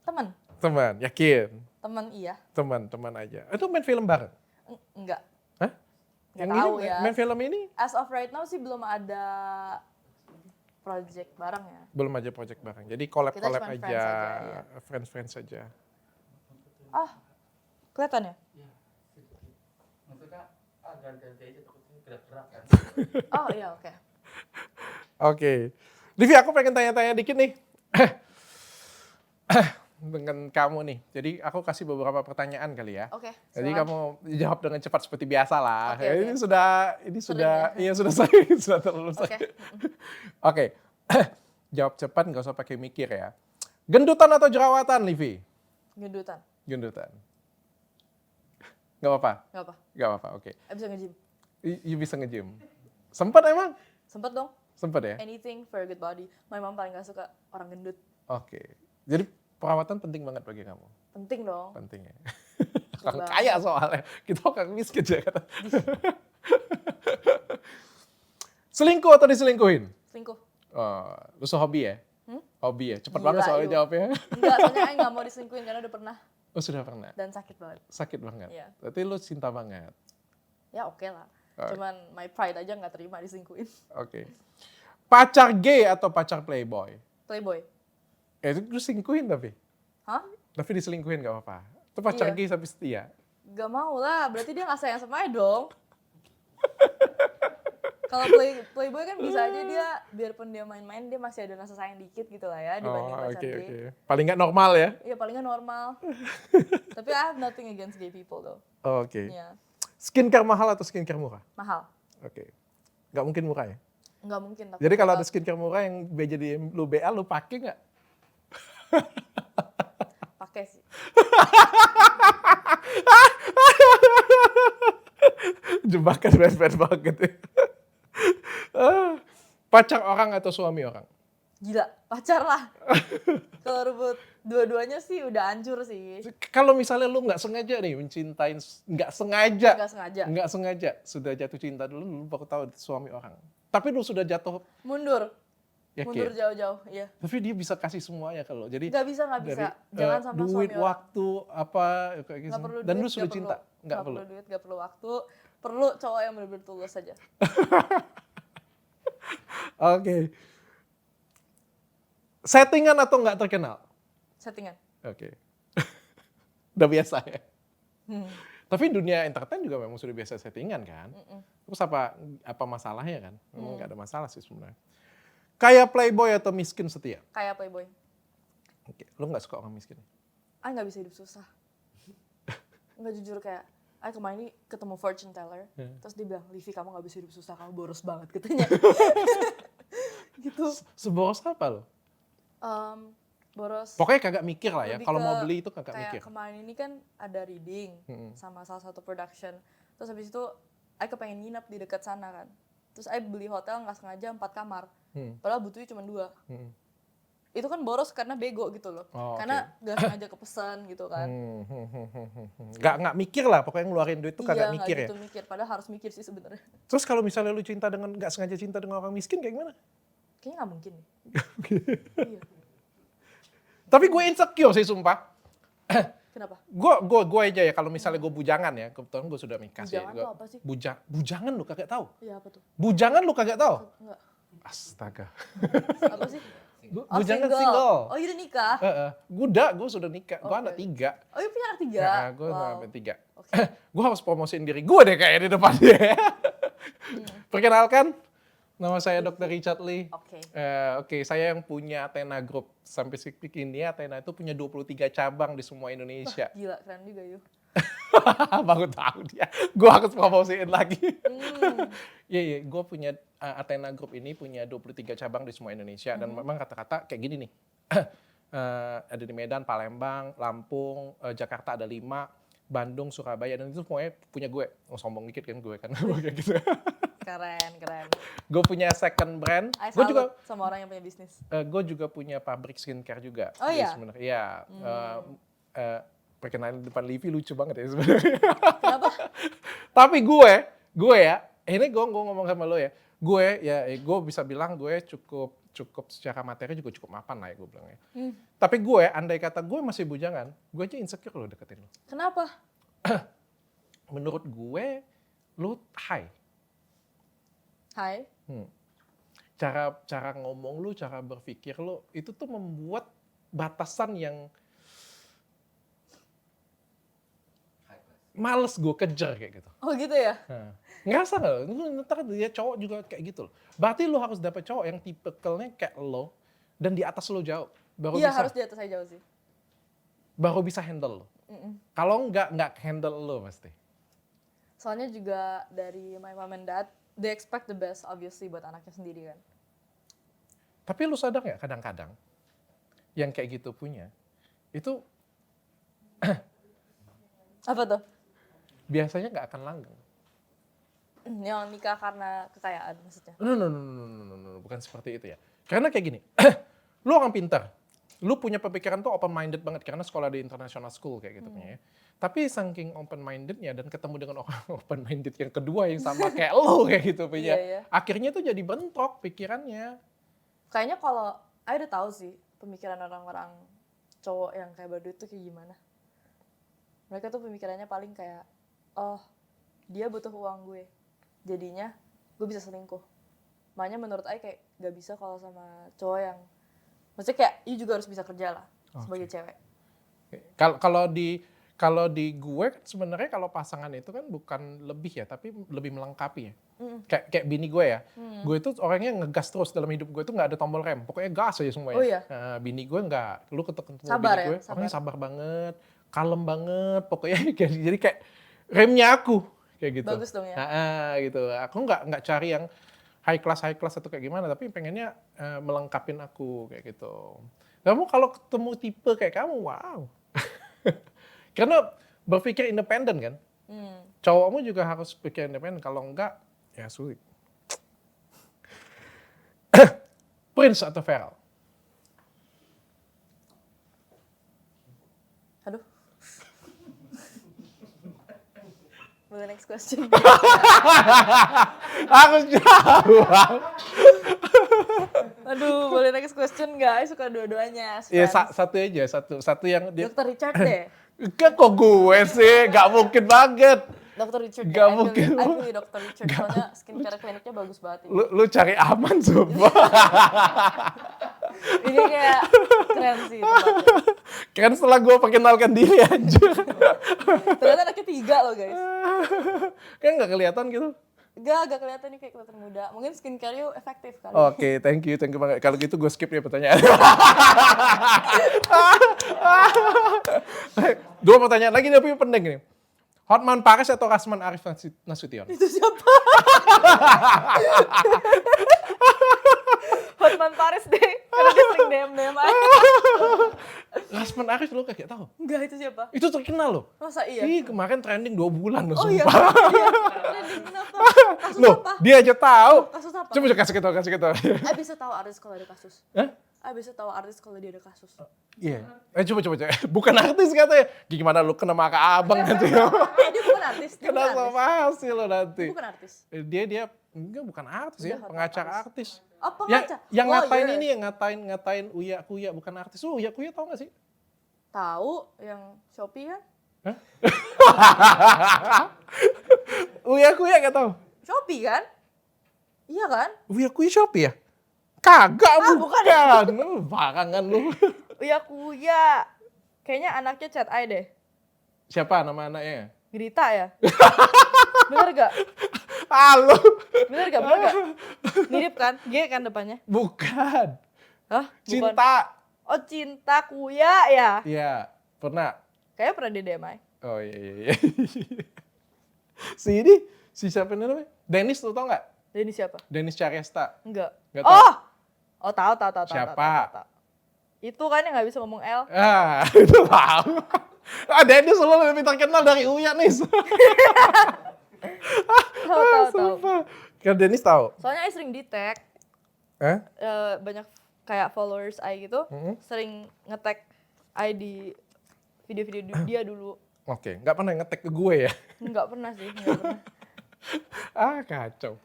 Temen, Teman, yakin? temen iya. Teman aja. Itu main film bareng? Enggak. Hah? Nggak Yang tahu ini, ya. main film ini? As of right now sih belum ada project bareng ya. Belum aja project bareng. Jadi collab Kita cuma aja, friends aja, iya. friends aja. Ah, kelihatan ya? Maksudnya ganti aja takutnya gerak-gerak kan. Oh iya oke. Oke. Livi, aku pengen tanya-tanya dikit nih. Dengan kamu nih. Jadi aku kasih beberapa pertanyaan kali ya. Oke. Jadi silakan. kamu jawab dengan cepat seperti biasa lah. Oke, oke. Ini sudah Sering ya? iya sudah sering, sudah terlalu Oke. sering. Oke. Jawab cepat, nggak usah pakai mikir ya. Gendutan atau jerawatan, Livi? Gendutan. Gendutan. Nggak apa-apa? Nggak apa. Nggak apa-apa, oke. I bisa nge-gym. You bisa nge-gym? Sempet emang? Sempet dong. Sempet ya? Anything for a good body. My mom paling gak suka orang gendut. Oke. Jadi perawatan penting banget bagi kamu? Penting dong. Penting ya? Betul Orang banget. kaya soalnya. Kita orang miskin ya kan? Selingkuh atau diselingkuhin? Selingkuh. Oh, lu hobi ya? Hobi ya? Cepet Gila, banget soalnya yuk. jawabnya. Enggak, soalnya I gak mau diselingkuhin karena udah pernah. Oh sudah pernah? Dan sakit banget. Sakit banget? Iya. Berarti lu cinta banget? Ya oke lah. Oh. Cuman my pride aja gak terima diselingkuhin. Oke. Pacar gay atau pacar playboy? Playboy. Itu lu selingkuhin tapi? Hah? Tapi diselingkuhin gak apa-apa? Itu pacar Iya. gay tapi setia? Gak mau lah, berarti dia gak sayang sama I dong. Kalau Playboy kan bisa aja dia, biarpun dia main-main, dia masih ada rasa sayang dikit gitu lah ya dibanding pacar oke, gay. oke. Paling nggak normal ya? Iya paling nggak normal. Tapi I have nothing against gay people though. Oke. Iya, Skincare mahal atau skincare murah? mahal. Oke. Nggak mungkin murah ya? Nggak mungkin. Tapi Jadi kalau ada mahal. skincare murah yang jadi lu BA, lu pakai nggak? Pakai sih. Jebakan bad banget ya. Pacar orang atau suami orang? Gila, pacar lah. Kalau rebut dua-duanya sih udah hancur sih. Kalau misalnya lu nggak sengaja nih mencintain, nggak sengaja, Nggak sengaja. sudah jatuh cinta dulu, lu baru tahu itu suami orang. Tapi lu sudah jatuh, Mundur. yakin? Mundur jauh-jauh, iya. Tapi dia bisa kasih semuanya kalau jadi Nggak bisa. dari, Jangan sama duit, suami orang. waktu, apa kayak gitu. Nggak perlu Dan duit, lu sudah cinta, nggak perlu. duit, nggak perlu waktu. Perlu cowok yang benar-benar tulus saja. Oke. Settingan atau nggak terkenal? Settingan. Oke. Udah biasa ya. Tapi dunia entertain juga memang sudah biasa settingan kan. Terus apa masalahnya kan? Memang nggak ada masalah sih sebenarnya. Kaya playboy atau miskin setia? Kayak playboy. Oke. Lo nggak suka orang miskin? Nggak bisa hidup susah. Nggak jujur kayak, kemarin ini ketemu fortune teller, terus dia bilang, Livi kamu nggak bisa hidup susah, kamu boros banget katanya. Gitu. Seboros apa lo? Boros. Pokoknya kagak mikir lah ya. Lebih Kalau ke mau beli itu kagak kayak mikir. kemarin ini kan ada reading sama salah satu production. Terus habis itu, kepengen nginep di dekat sana kan. Terus beli hotel nggak sengaja 4 kamar. Padahal butuhnya cuma 2. Itu kan boros karena bego gitu loh. Oh, karena nggak sengaja kepesan gitu kan. Nggak mikir lah. Pokoknya ngeluarin duit itu kagak Iya, mikir nggak ya. gitu mikir. Padahal harus mikir sih sebenarnya. Terus kalau misalnya lu nggak sengaja cinta dengan orang miskin kayak gimana? Kayaknya nggak mungkin nih. Iya. Tapi gue insecure sih sumpah. Kenapa? Gue aja ya kalau misalnya gue bujangan ya, kebetulan gue sudah nikah sih. Bujangan tuh apa sih? Bujangan lu kagak tahu? Iya apa tuh? Bujangan lu kagak tahu? Enggak. Astaga. Apa sih? Bujangan single. Oh iya udah nikah? Gue sudah nikah. Gue anak 3. Oh iya punya anak 3? Gue anak 3. Oke. Gue harus promosiin diri gue deh kayak di depan dia. Perkenalkan, nama saya Dr. Richard Lee. Oke. Saya yang punya Athena Group. Sampai sekarang ini Athena itu punya 23 cabang di semua Indonesia. Gila, keren juga yuk. Baru tahu dia. Gue harus promosiin lagi. Iya, gue punya Athena Group ini punya 23 cabang di semua Indonesia. Dan memang kata-kata kayak gini nih. Ada di Medan, Palembang, Lampung, Jakarta ada 5, Bandung, Surabaya. Dan itu semuanya punya gue. Sombong dikit kan gue kan. Kayak gitu. Keren. Gue punya second brand. I Gue juga salut sama orang yang punya bisnis. gue juga punya pabrik skincare juga. Oh iya? Sebenarnya, iya. Perkenalan depan Livi lucu banget ya sebenarnya. Kenapa? Tapi gue ya, ini gue ngomong sama lo ya. Gue bisa bilang gue cukup secara materi juga cukup mapan lah ya gue bilang ya. Tapi gue, andai kata gue masih bujangan, gue aja insecure lo deketin lo. Kenapa? Menurut gue, lo high. Hai. Cara ngomong lu, cara berpikir lu, itu tuh membuat batasan yang males gue kejar kayak gitu. Oh gitu ya? Ngerasa nggak? Lu ntar dia cowok juga kayak gitu loh. Berarti lu harus dapet cowok yang tipikalnya kayak lo dan di atas lo jauh. Iya harus di atas saya jauh sih. Baru bisa handle lo. Kalau nggak handle lo pasti. Soalnya juga dari my mom and dad, they expect the best obviously buat anaknya sendiri kan. Tapi lu sadar nggak kadang-kadang yang kayak gitu punya itu Apa tuh? biasanya nggak akan langgeng. Yang nikah karena kekayaan maksudnya? No, bukan seperti itu ya. Karena kayak gini, lu orang pintar, lu punya pemikiran tuh open minded banget karena sekolah di international school kayak gitu ya. Tapi saking open mindednya dan ketemu dengan orang open minded yang kedua yang sama kayak lu kayak gitu punya, Iya. akhirnya tuh jadi bentrok pikirannya. Kayaknya kalau, I udah tahu sih pemikiran orang-orang cowok yang kayak berduit tuh kayak gimana. Mereka tuh pemikirannya paling kayak, oh dia butuh uang gue, jadinya gue bisa selingkuh. Makanya menurut I kayak gak bisa kalau sama cowok yang, maksudnya kayak you juga harus bisa kerja lah sebagai cewek. Kalau di gue kan sebenarnya kalau pasangan itu kan bukan lebih ya, tapi lebih melengkapi ya. Kayak bini gue ya. Gue itu orangnya ngegas terus dalam hidup gue itu nggak ada tombol rem. Pokoknya gas aja semuanya. Oh iya? Bini gue nggak. Lu ketemu Sabar bini gue, ya? orangnya sabar banget, kalem banget. Pokoknya jadi kayak remnya aku kayak gitu. Bagus dong ya? Gitu. Aku nggak cari yang high class atau kayak gimana, tapi pengennya melengkapin aku kayak gitu. Kamu kalau ketemu tipe kayak kamu, wow. Karena berpikir independen kan. Cowokmu juga harus pikir independen. Kalau enggak, ya sulit. Prince atau Pharrell? Aduh. Boleh next question? Harus jawab. Aduh, boleh next question nggak? I suka dua-duanya. Ya satu aja, satu yang dia. Dr. Richard deh. Enggak kok gue sih, nggak mungkin banget. Dr. Richard Gak deh. mungkin. I pilih Dr. Richard, soalnya skincare kliniknya bagus banget. Lu cari aman sumpah. Ini kayak keren sih tempatnya. Kan setelah gue perkenalkan diri anjir. Ternyata anaknya 3 loh guys. Kan nggak kelihatan gitu. Gak kelihatan nih kayak kelihatan muda. Mungkin skincare you efektif kali. Oke, thank you banget. Kalau gitu gue skip ya pertanyaan. Dua pertanyaan lagi tapi penting nih. Hotman Paris atau Rasman Arif Nasution? Itu siapa? Hotman Paris deh. Karena dia sering DM aja. Rasman Arif lo kayak tahu? Enggak, itu siapa? Itu terkenal loh. Masa iya? Ih, kemarin trending 2 bulan loh. Oh iya. sumpah. Iya. Trending kenapa? Kasus Loh, apa? dia aja tahu. Kasus apa? Coba kasih kita. Saya bisa tahu artis kalau ada kasus. Hah? Saya bisa tahu artis kalau dia ada kasus. Iya. Coba. Bukan artis katanya. Gimana lu kena maka abang nanti. Dia bukan artis. Dia Kena bukan artis. somasi lo nanti. Dia bukan artis. Dia enggak bukan artis ya, Udah, pengacara Paris. artis. Apa Yang, ngaca? yang ngatain Lawyer. ini, yang ngatain Uya Kuya bukan artis. Uya Kuya tau gak sih? Tahu yang Shopee kan? Uya Kuya gak tau? Shopee kan? Iya kan? Uya Kuya Shopee ya? Kagak, bukan. Barangan lu. Uya Kuya. Kayaknya anaknya Chat Eye deh. Siapa nama anaknya? Gerita ya? Bener gak? Halo. Bener gak? Mirip kan? G kan depannya? Bukan. Hah? Bukan. Cinta. Oh, Cinta Kuya ya? Iya, pernah. Kayaknya pernah di DM aja. Oh iya. Si siapa namanya? Dennis lu tau gak? Ini siapa? Dennis Cariesta. Enggak. Nggak tahu. Oh, tahu. Siapa? Tahu. Itu kan yang nggak bisa ngomong L. Itu tahu. Dennis lu lebih terkenal dari Uya nih. Tahu. Sumpah. Kan Dennis tahu. Soalnya I sering di tag banyak kayak followers I gitu, sering nge-tag I di video-video dia dulu. Oke, nggak pernah nge-tag ke gue ya? Nggak pernah sih, nggak pernah. Kacau.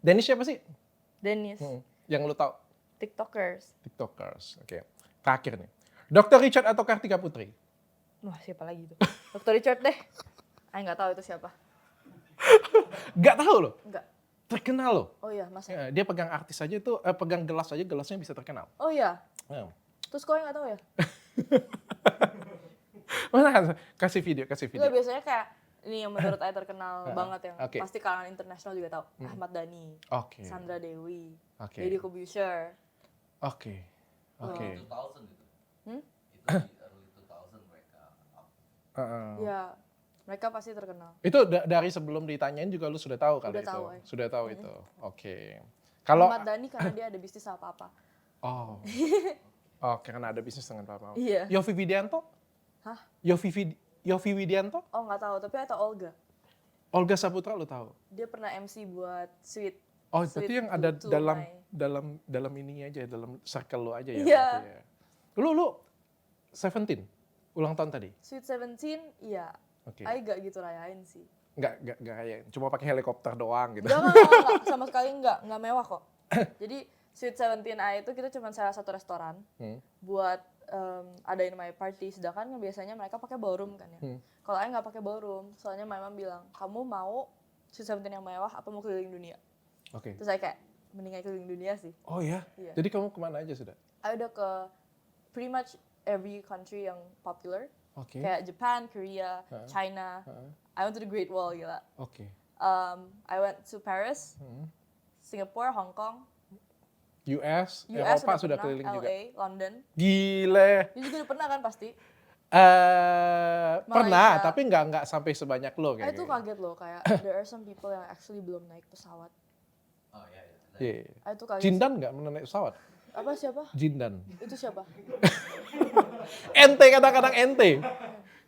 Dennis siapa sih? Dennis, Yang lu tahu? TikTokers. TikTokers. Oke. Terakhir nih. Dr. Richard atau Kartika Putri? Wah, siapa lagi tuh? Dr. Richard deh. I nggak tahu itu siapa. Nggak tahu loh. Nggak. Terkenal loh. Oh iya, masa? Ya, dia pegang artis aja tuh, pegang gelas aja, gelasnya bisa terkenal. Oh iya. Ya. Terus kok nggak tahu ya? Mana? Kasih video. Nggak, biasanya kayak ini yang menurut I terkenal banget yang Oke. pasti kalangan internasional juga tahu. Ahmad Dhani, Oke. Sandra Dewi, Oke. Deddy Corbuzier. Oke. 2000 gitu. Hmm? Itu di early 2000 mereka up. Ya, mereka pasti terkenal. Itu dari sebelum ditanyain juga lu sudah tahu kali Udah itu. tahu, Sudah tahu itu. Oke. Kalau Ahmad Dhani karena dia ada bisnis apa-apa. oh. Karena ada bisnis dengan Papa. Iya. Yofi Widianto? Hah? Yofi Widianto? Oh, nggak tahu, tapi I tahu Olga. Olga Saputra lu tahu? Dia pernah MC buat Sweet. Oh, Sweet berarti yang ada to dalam ininya aja, dalam circle lu aja ya. Iya. berarti ya. Lu 17 ulang tahun tadi? Sweet 17, iya. Oke. I gak gitu rayain sih. Enggak kayak cuma pakai helikopter doang gitu. Enggak, sama sekali enggak mewah kok. Jadi Sweet 17 I itu kita cuma salah satu restoran buat adain my party, sedangkan biasanya mereka pakai ballroom kan ya. Kalau I nggak pakai ballroom, soalnya my mom bilang, kamu mau Sweet 17 yang mewah apa mau keliling dunia? Oke. Terus saya kayak, mendingan keliling dunia sih. Oh ya? Iya. Jadi kamu kemana aja sudah? I udah ke pretty much every country yang popular. Oke. Kayak Japan, Korea, China. I went to the Great Wall, gila. Oke. I went to Paris, Singapore, Hong Kong, US US Eropa sudah pernah, keliling LA, juga. London. Gile. Dia juga udah pernah kan pasti? Pernah, Malaysia. tapi nggak sampai sebanyak lo I kayaknya. tuh kaget loh, kayak there are some people yang actually belum naik pesawat. Oh iya. Iya. I tuh kaget. Jindan nggak pernah naik pesawat? Apa siapa? Jindan. Itu siapa? Ente kadang-kadang ente.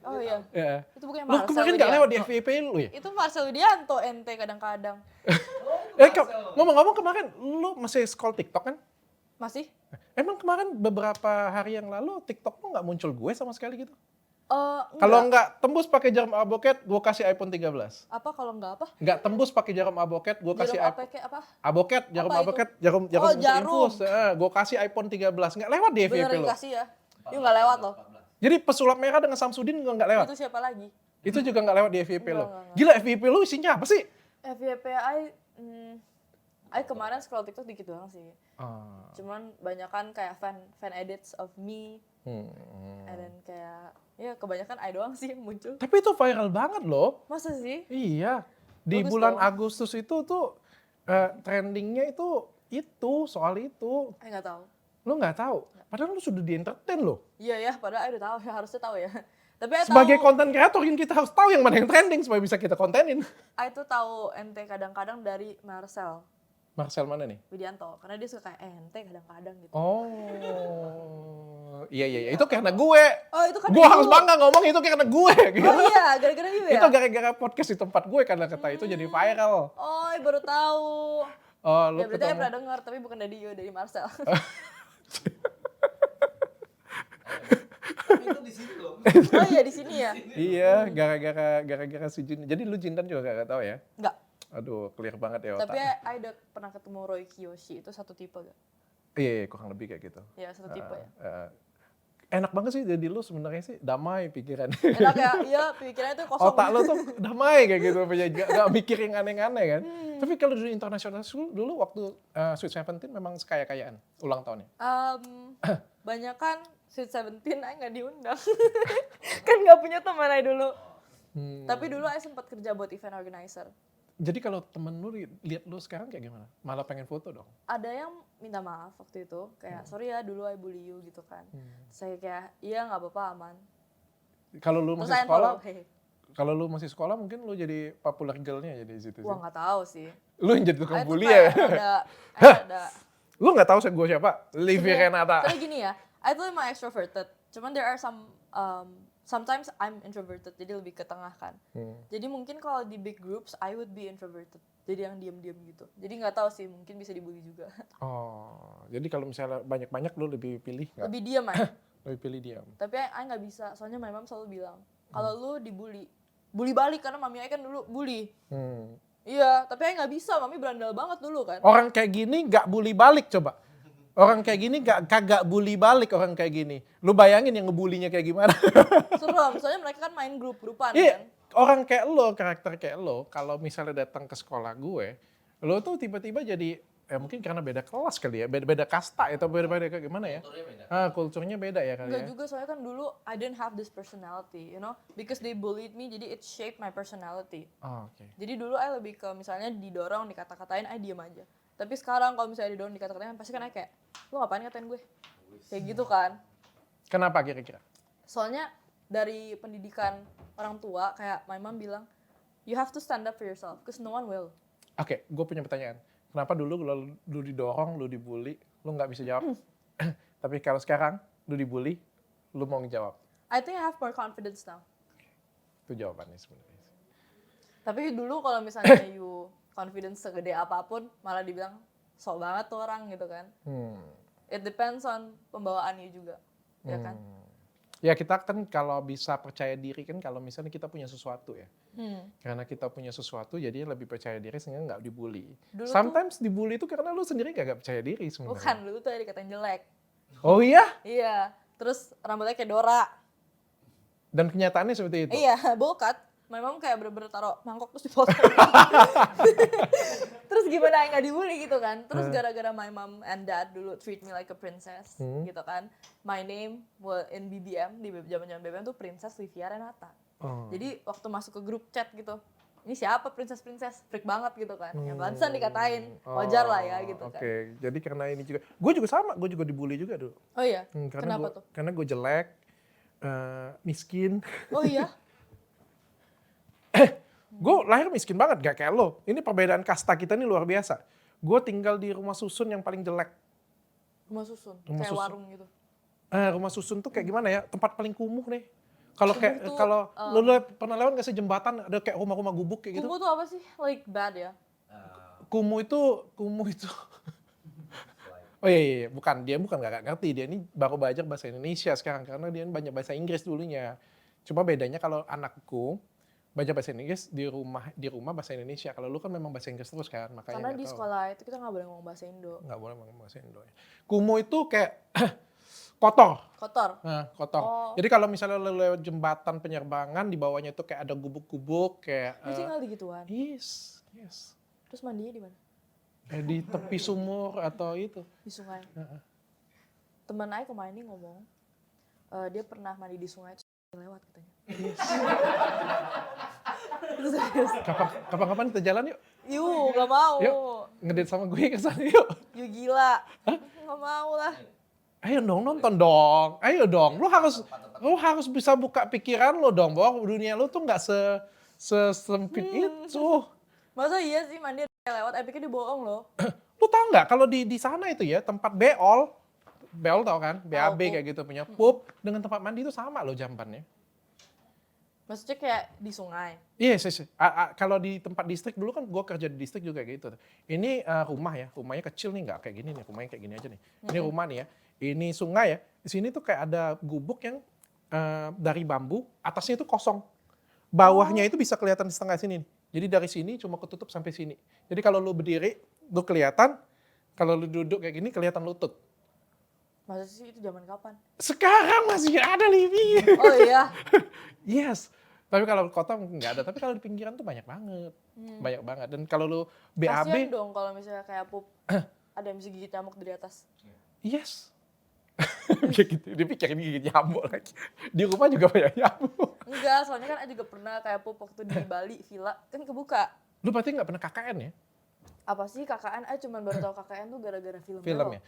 Oh iya. Ya. Itu bukan Lo Marcel kemarin nggak Widianto. lewat di FVP lu ya? Itu Marcel Widianto ente kadang-kadang. Ngomong-ngomong kemarin lu masih scroll TikTok kan? Masih? Emang kemarin beberapa hari yang lalu TikTok lu nggak muncul gue sama sekali gitu? Enggak. Kalau nggak tembus pakai jarum aboket, gue kasih iPhone 13. Apa kalau enggak apa? Nggak tembus pakai jarum aboket, gue kasih Jarum iPhone. apa kayak apa? Aboket, jarum Apa itu? aboket, jarum Oh, jarum. infus. Gue kasih iPhone 13. Nggak lewat di FVP Beneran lo. dikasih ya? Itu nggak lewat loh. Jadi pesulap merah dengan Samsudin juga nggak lewat. Itu siapa lagi? Itu juga nggak lewat di FVP lo. Nggak. Gila, FVP lo isinya apa sih? FYPI Kemarin scroll TikTok dikit doang sih. Ah. Cuman banyakan kayak fan edits of me. And then kayak ya kebanyakan I doang sih yang muncul. Tapi itu viral banget loh. Masa sih? Iya. Di Bagus bulan dong. Agustus itu tuh trendingnya itu soal itu. Nggak tahu. Lu nggak tahu. Padahal lu sudah di-entertain loh. Iya ya, padahal I udah tahu ya, harusnya tahu ya. Tapi I Sebagai tahu, konten kreator kita harus tahu yang mana yang trending supaya bisa kita kontenin. I tuh tahu ente kadang-kadang dari Marcel Marcel mana nih? Widianto, karena dia suka kayak ente kadang-kadang gitu. Oh. Iya. Itu karena gue. Oh, itu kan Gue harus bangga ngomong itu karena gue. Oh iya, gara-gara you ya? Itu gara-gara podcast di tempat gue karena kata itu jadi viral. Oh, baru tahu. Oh, lu Ya berarti I ketemu. pernah dengar, tapi bukan dari you, dari Marcel. Tapi itu di sini loh. Oh iya, di sini ya? Iya, gara-gara si Jin. Jadi lu Jindan juga gak tahu ya? Enggak. Aduh, clear banget ya otak. Tapi I udah pernah ketemu Roy Kiyoshi, itu satu tipe gak? Iya, kurang lebih kayak gitu. Ya, satu tipe ya. Enak banget sih jadi lu sebenarnya sih damai pikiran. Enak ya, iya pikirannya tuh kosong. Otak lu tuh damai kayak gitu, gak mikir yang aneh-aneh kan. Tapi kalau dulu internasional dulu waktu Sweet Seventeen memang sekaya-kayaan ulang tahunnya. Banyak kan Sweet Seventeen, I nggak diundang. Kan nggak punya teman I dulu. Tapi dulu I sempat kerja buat event organizer. Jadi kalau temen lu lihat lu sekarang kayak gimana? Malah pengen foto dong. Ada yang minta maaf waktu itu, kayak sorry ya dulu I bully you gitu kan. Saya kayak iya nggak apa-apa aman. Kalau lu Terus masih saya sekolah, follow, hehe. kalau lu masih sekolah mungkin lu jadi popular girl-nya jadi di situ sih. Wah nggak tahu sih. Lu yang jadi tukang I tuh bully kayak ya. ada Lu nggak tahu gue siapa? Livi Renata. Tapi gini ya, I tuh emang extroverted. Cuman there are sometimes I'm introverted, jadi lebih ke tengah kan. Jadi mungkin kalau di big groups, I would be introverted. Jadi yang diam-diam gitu. Jadi nggak tahu sih, mungkin bisa dibully juga. Oh, jadi kalau misalnya banyak-banyak lu lebih pilih nggak? Lebih diam aja. Lebih pilih diam. Tapi I nggak bisa, soalnya my mom selalu bilang, kalau lu dibully, bully balik karena mami I kan dulu bully. Iya, tapi I nggak bisa, mami berandal banget dulu kan. Orang kayak gini nggak bully balik coba. Orang kayak gini kagak bully balik orang kayak gini. Lu bayangin yang ngebulinya kayak gimana? Serem, soalnya mereka kan main grup-grupan Iya, kan. orang kayak lo, karakter kayak lo, kalau misalnya datang ke sekolah gue, lo tuh tiba-tiba jadi, mungkin karena beda kelas kali ya, beda kasta atau beda kayak gimana ya? Kulturnya beda. Kulturnya beda ya kali Enggak ya? juga, soalnya kan dulu I didn't have this personality, you know, because they bullied me, jadi it shaped my personality. Oh, oke. Jadi dulu I lebih ke misalnya didorong, dikata-katain, I diem aja. Tapi sekarang kalau misalnya didorong, dikata-katain, pasti kan I kayak, lu ngapain ngatain gue? Kayak gitu kan. Kenapa kira-kira? Soalnya dari pendidikan orang tua, kayak my mom bilang, you have to stand up for yourself, because no one will. Oke, gue punya pertanyaan. Kenapa dulu lu didorong, lu dibully, lu nggak bisa jawab? Tapi kalau sekarang lu dibully, lu mau ngejawab? I think I have more confidence now. Itu jawabannya sebenarnya. Tapi dulu kalau misalnya you confidence segede apapun, malah dibilang, sok banget tuh orang gitu kan. It depends on pembawaannya juga, ya kan? Ya kita kan kalau bisa percaya diri kan kalau misalnya kita punya sesuatu ya. Karena kita punya sesuatu jadi lebih percaya diri sehingga nggak dibully. Dulu Sometimes dibully itu karena lu sendiri gak percaya diri sebenarnya. Bukan, dulu tuh ada dikatain jelek. Oh iya? Iya, terus rambutnya kayak Dora. Dan kenyataannya seperti itu? Iya, bowl cut. My mom kayak bener-bener taruh mangkok terus dipotong. Terus gimana nggak dibully gitu kan. Terus gara-gara my mom and dad dulu treat me like a princess gitu kan. My name in BBM, di zaman-zaman BBM tuh Princess Livia Renata. Jadi waktu masuk ke grup chat gitu, ini siapa princess freak banget gitu kan. Yang pantesan dikatain, wajar lah ya gitu kan. Oke, jadi karena ini juga, gue juga sama, gue juga dibully juga dulu. Oh iya, Karena kenapa tuh? Karena gue jelek, miskin. Oh iya? Gue lahir miskin banget, gak kayak lo. Ini perbedaan kasta kita nih luar biasa. Gue tinggal di rumah susun yang paling jelek. Rumah susun, Rumah kayak susun. warung gitu. Rumah susun tuh kayak gimana ya? Tempat paling kumuh nih. Kalau kayak Kumuh tuh, kalau lu pernah lewat nggak sih jembatan ada kayak rumah-rumah gubuk kayak gitu? Kumuh tuh apa sih? Like bad ya? Kumuh itu Oh iya, bukan dia bukan nggak ngerti, dia ini baru belajar bahasa Indonesia sekarang karena dia banyak bahasa Inggris dulunya. Cuma bedanya kalau anakku baca bahasa Inggris di rumah bahasa Indonesia. Kalau lu kan memang bahasa Inggris terus kan, makanya Karena nggak di tahu. sekolah itu kita nggak boleh ngomong bahasa Indo. Nggak boleh ngomong bahasa Indo. Kumuh itu kayak kotor. Kotor. Nah, kotor. Oh. Jadi kalau misalnya lu lewat jembatan penyerbangan di bawahnya itu kayak ada gubuk-gubuk kayak Lu tinggal di gituan. yes. Terus mandinya di mana? Di tepi sumur atau itu. di sungai. Temen Ai kemarin ini ngomong, dia pernah mandi di sungai terus lewat katanya. Itu serius. Kapan-kapan kita jalan yuk. Yuk, gak mau. Yuk, ngedate sama gue ke sana yuk. Yuk gila. Gak mau lah. Ayo dong, nonton dong. Ayo dong. Lu harus bisa buka pikiran lo dong, bahwa dunia lu tuh nggak sesempit itu. Masa iya sih mandi ada lewat, pikir dia bohong loh. Lu tau nggak kalau di sana itu ya tempat beol tau kan, BAB Tahu, kayak gitu punya pup dengan tempat mandi itu sama loh jambannya. Maksudnya kayak di sungai. Yes. Kalau di tempat distrik dulu kan gue kerja di distrik juga kayak gitu. Ini rumahnya kecil nih, nggak kayak gini nih, rumahnya kayak gini aja nih. Ini rumah nih ya, ini sungai ya. Di sini tuh kayak ada gubuk yang dari bambu, atasnya itu kosong. Bawahnya itu bisa kelihatan setengah sini. Jadi dari sini cuma ketutup sampai sini. Jadi kalau lu berdiri, lu kelihatan. Kalau lu duduk kayak gini kelihatan lutut. Masa sih itu zaman kapan? Sekarang masih ada Livi. Oh iya. Yes. Tapi kalau kota mungkin nggak ada. Tapi kalau di pinggiran tuh banyak banget. Banyak banget. Dan kalau lu BAB. Kasian dong kalau misalnya kayak pup, ada yang bisa gigit nyamuk dari atas. Yes. Kayak gitu. Dia pikirin gigit nyamuk lagi. Di rumah juga banyak nyamuk. Enggak, soalnya kan juga pernah kayak pup waktu di Bali, villa, kan kebuka. Lu berarti nggak pernah KKN ya? Apa sih KKN? Cuman baru tahu KKN tuh gara-gara film. Film ya?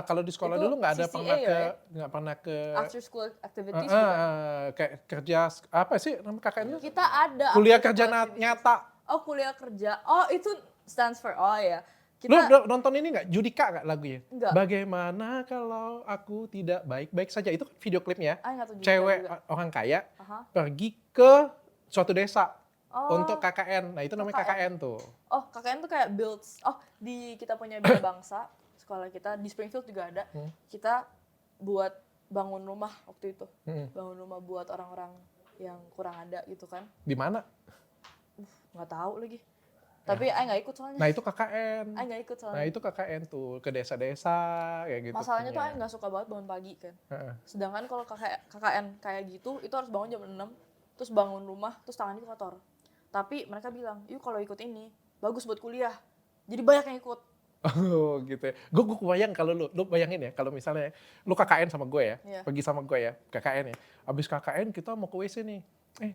Kalau di sekolah Itu dulu nggak ada CCA, nggak pernah ke After school activities bukan? kayak kerja apa sih nama KKN itu? Kita ada. Kuliah after kerja school activities. nyata. Oh, kuliah kerja. Oh, itu stands for ya. Lu Kita nonton ini nggak? Judika nggak lagunya? Nggak. Bagaimana kalau aku tidak baik-baik saja? Itu kan video klipnya. nggak tahu juga. Cewek orang kaya Aha. pergi ke suatu desa Oh. untuk KKN. Nah itu namanya KKN tuh. Oh, KKN tuh kayak builds. Oh, di kita punya Bina Bangsa, sekolah kita di Springfield juga ada. Kita buat bangun rumah waktu itu. Bangun rumah buat orang-orang yang kurang ada gitu kan. Di mana? Nggak tahu lagi. Tapi Ai nggak ikut soalnya. Nah itu KKN. Ai nggak ikut soalnya. Nah itu KKN tuh ke desa-desa kayak gitu. Masalahnya tuh punya. Ai nggak suka banget bangun pagi kan. Heeh. Sedangkan kalau KKN kayak gitu, itu harus bangun jam 6, terus bangun rumah, terus tangannya kotor. Tapi mereka bilang, yuk kalau ikut ini, bagus buat kuliah. Jadi banyak yang ikut. Oh gitu ya. Gue kebayang kalau lu bayangin ya, kalau misalnya lu KKN sama gue ya, Iya. pergi sama gue ya, KKN ya. Abis KKN kita mau ke WC nih.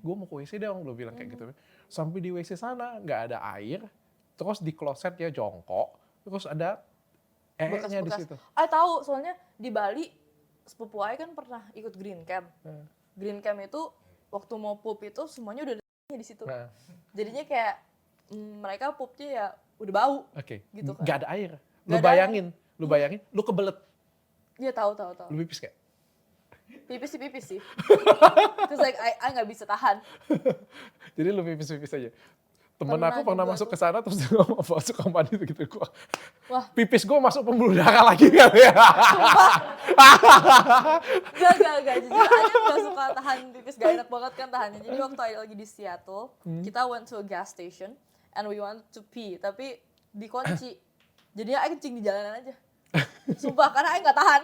Gue mau ke WC dong, lu bilang kayak gitu. Sampai di WC sana nggak ada air, terus di kloset ya jongkok, terus ada nya di Bekas-bekas. situ. Ai tahu, soalnya di Bali, sepupu Ai kan pernah ikut green camp. Green camp itu, waktu mau pup itu semuanya udah ada di situ. Nah, Jadinya kayak mereka pupnya ya udah bau. oke. Gitu kan. Nggak ada air. Nggak Lu ada bayangin, lu kebelet, Iya tahu. lu pipis kayak. Pipis sih. Terus like I nggak bisa tahan. Jadi lu pipis aja. Temen Pernah aku pernah juga masuk tuh. ke sana terus dia mau masuk kamar mandi gitu gua. Wah. Pipis gua masuk pembuluh darah lagi kan ya. Gak. Jujur Aya gak suka tahan pipis, gak enak banget kan tahannya. Jadi waktu Aya lagi di Seattle, kita went to a gas station and we want to pee, tapi dikunci. Jadinya Aya kencing di jalanan aja. Sumpah, karena Aya gak tahan.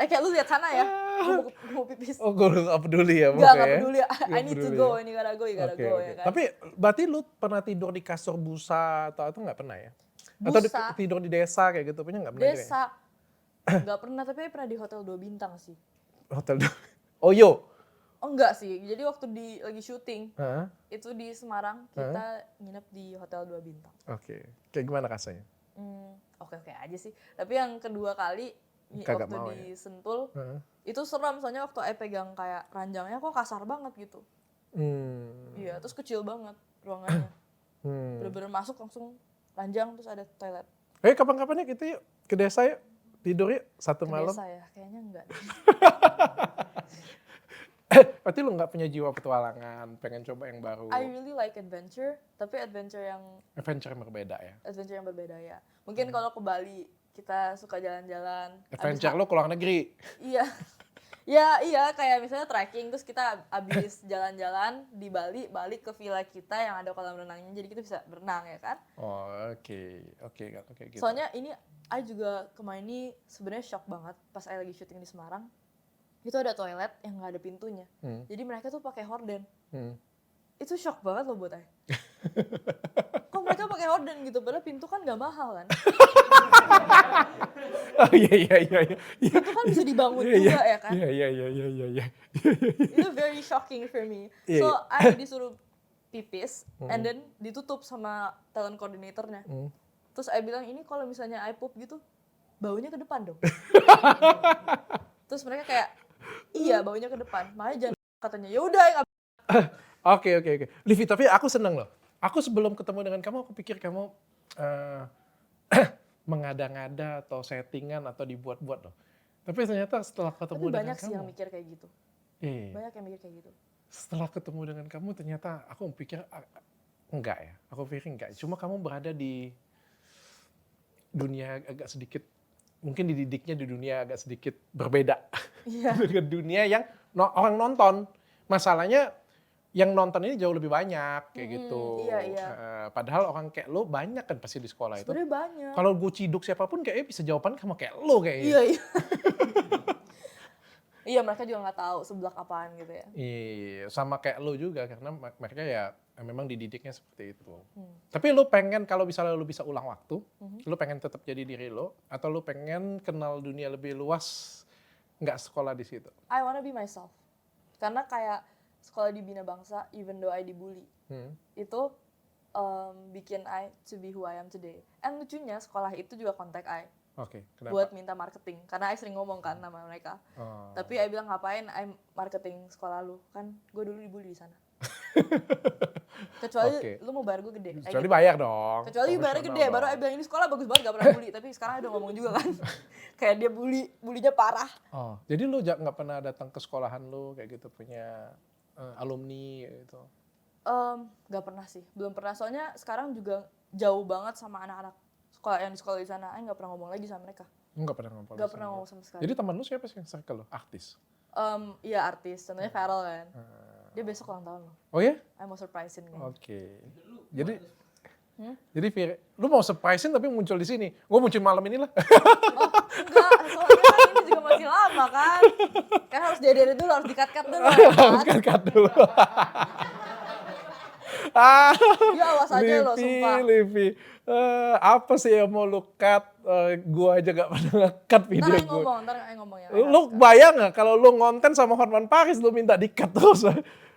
Kayak lu lihat sana ya, gua mau pipis. Oh, gue gak peduli ya. Gak pokoknya. peduli, I Nggak need to peduli go, ya. ini gotta go, you gotta Oke, go oke. ya kan. Tapi berarti lu pernah tidur di kasur busa atau itu nggak pernah ya? Atau Busa. tidur di desa kayak gitu punya nggak pernah juga ya? Desa, gak pernah, tapi Aya pernah di hotel 2 bintang sih. Hotel Oyo. Oh enggak sih, jadi waktu lagi syuting, Hah? itu di Semarang, kita nginep di hotel 2 bintang. Oke. Kayak gimana rasanya? Oke aja sih. Tapi yang kedua kali Kagak waktu mau di Sentul Heeh. itu serem, soalnya waktu Ai pegang kayak ranjangnya kok kasar banget gitu. Iya, terus kecil banget ruangannya. Bener-bener masuk langsung ranjang terus ada toilet. Kapan-kapan ya kita yuk ke desa yuk. Tidur yuk satu Ke malam. desa ya, kayaknya enggak deh. Berarti lu nggak punya jiwa petualangan, pengen coba yang baru. I really like adventure, tapi adventure yang Adventure yang berbeda ya. berbeda ya. Mungkin kalau ke Bali kita suka jalan-jalan. Adventure lu ke luar negeri. Iya. Iya, kayak misalnya trekking, terus kita abis jalan-jalan di Bali, balik ke villa kita yang ada kolam renangnya, jadi kita bisa berenang ya kan. Oh, oke gitu. Soalnya ini, I juga kemarin ini sebenarnya shock banget pas I lagi syuting di Semarang, itu ada toilet yang nggak ada pintunya, jadi mereka tuh pakai horden. Itu shock banget loh buat I. Kok mereka pakai pakai horden gitu, padahal pintu kan gak mahal kan. Oh iya. Itu kan bisa dibangun Iya, juga ya kan. Iya. Itu very shocking for me. Iya, So iya. I disuruh pipis and then ditutup sama talent coordinatornya. Terus I bilang ini kalau misalnya I poop gitu baunya ke depan dong. Terus mereka kayak iya baunya ke depan. Makanya jangan katanya ya udah nggak. Oke. Livi, tapi aku seneng loh. Aku sebelum ketemu dengan kamu, aku pikir kamu mengada-ngada atau settingan atau dibuat-buat loh. Tapi ternyata setelah ketemu Tapi dengan banyak sih kamu. yang mikir kayak gitu. Iya. Banyak yang mikir kayak gitu. Setelah ketemu dengan kamu ternyata aku pikir enggak ya. Aku pikir enggak. Cuma kamu berada di dunia agak sedikit, mungkin dididiknya di dunia agak sedikit berbeda. Iya. Dengan dunia yang orang nonton. Masalahnya yang nonton ini jauh lebih banyak kayak gitu. Iya. Padahal orang kayak lo banyak kan pasti di sekolah itu. Sebenarnya banyak. Kalau gue ciduk siapapun kayaknya bisa jawaban sama kayak lo kayaknya. Iya. Iya mereka juga nggak tahu seblak apaan gitu ya. Iya, sama kayak lo juga karena mereka ya memang dididiknya seperti itu. Tapi lo pengen kalau misalnya lo bisa ulang waktu, lo pengen tetap jadi diri lo atau lo pengen kenal dunia lebih luas, nggak sekolah di situ? I wanna be myself. Karena kayak sekolah di Bina Bangsa, even though I dibully, itu bikin I to be who I am today. And lucunya sekolah itu juga kontak I. Oke, kenapa? Buat minta marketing. Karena I sering ngomong kan nama mereka. Oh. Tapi I bilang ngapain I marketing sekolah lu. Kan gue dulu dibully di sana. Kecuali Oke. lu mau bayar gue gede. Kecuali bayar dong. Kecuali bayarnya gede. Baru I bilang ini sekolah bagus banget gak pernah bully. Tapi sekarang I udah ngomong juga kan. Kayak dia bulinya parah. Oh, jadi lu nggak pernah datang ke sekolahan lu kayak gitu punya alumni gitu? Gak pernah sih. Belum pernah. Soalnya sekarang juga jauh banget sama anak-anak sekolah yang di sekolah di sana. I gak pernah ngomong lagi sama mereka. Nggak pernah ngobrol. Gak pernah ngomong sama sekali. Jadi teman lu siapa sih yang circle lu? Artis? Iya artis. Contohnya Farel kan. Dia besok ulang tahun loh. Oh ya? I mau surprisein kan. Oke. Jadi lu mau surprisein tapi muncul di sini. Gue muncul malam ini lah. Enggak, soalnya kan ini juga masih lama kan. Kan harus diadain dulu, harus di-cut-cut dulu. Harus Kan? cut dulu. Ya awas aja loh, sumpah. Livi. Apa sih yang mau lu cut? Gua aja gak pernah nge-cut video Ntar gue. ntar Aing ngomong ya. Lu bayang gak kalau lu ngonten sama Hotman Paris lu minta di-cut terus?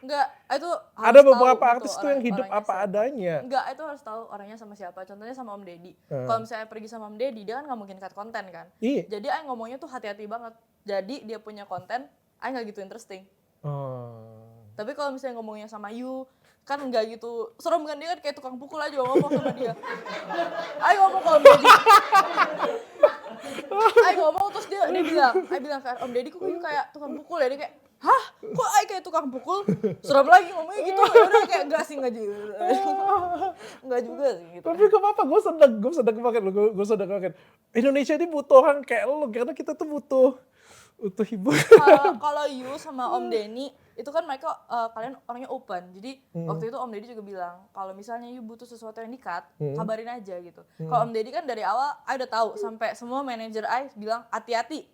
Enggak, itu harus Ada tahu beberapa gitu artis tuh yang hidup orangnya apa siapa. adanya. Enggak, itu harus tahu orangnya sama siapa. Contohnya sama Om Deddy. Kalau misalnya pergi sama Om Deddy, dia kan nggak mungkin cut konten kan. Iya. Jadi Aing ngomongnya tuh hati-hati banget. Jadi dia punya konten, Aing nggak gitu interesting. Oh. Tapi kalau misalnya ngomongnya sama Yu, kan nggak gitu serem kan, dia kan kayak tukang pukul aja ngomong sama dia. Aing ngomong ke Om Deddy. Aing ngomong terus dia bilang kayak Om Deddy kok Yu kayak tukang pukul ya, dia kayak hah kok Aing kayak tukang pukul, serem lagi ngomongnya gitu. Ya udah kayak enggak sih enggak juga sih gitu. Tapi gak apa-apa, gue sedang banget loh, gue sedang banget. Indonesia ini butuh orang kayak lo, karena kita tuh butuh hiburan. Kalau Yu sama Om Denny itu kan mereka kalian orangnya open. Jadi waktu itu Om Deddy juga bilang kalau misalnya Yu butuh sesuatu yang di-cut, kabarin aja gitu. Kalau Om Deddy kan dari awal I udah tahu sampai semua manajer I bilang hati-hati.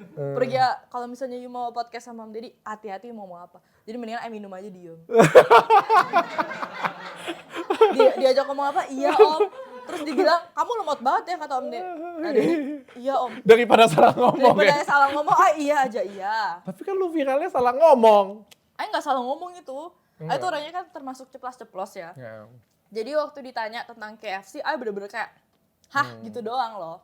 Pergi ya, kalau misalnya Yu mau podcast sama Om Deddy, hati-hati mau ngomong apa. Jadi mendingan I minum aja diem. Diajak ngomong apa? Iya Om. Terus dibilang, kamu lemot banget ya kata Om Deddy. Iya Om. Daripada salah ngomong Daripada ya. salah ngomong, iya aja iya. Tapi kan lu viralnya salah ngomong. Aing nggak salah ngomong itu. Aing tuh orangnya kan termasuk ceplas-ceplos ya. Ya. Jadi waktu ditanya tentang KFC, Aing bener-bener kayak, hah gitu doang loh.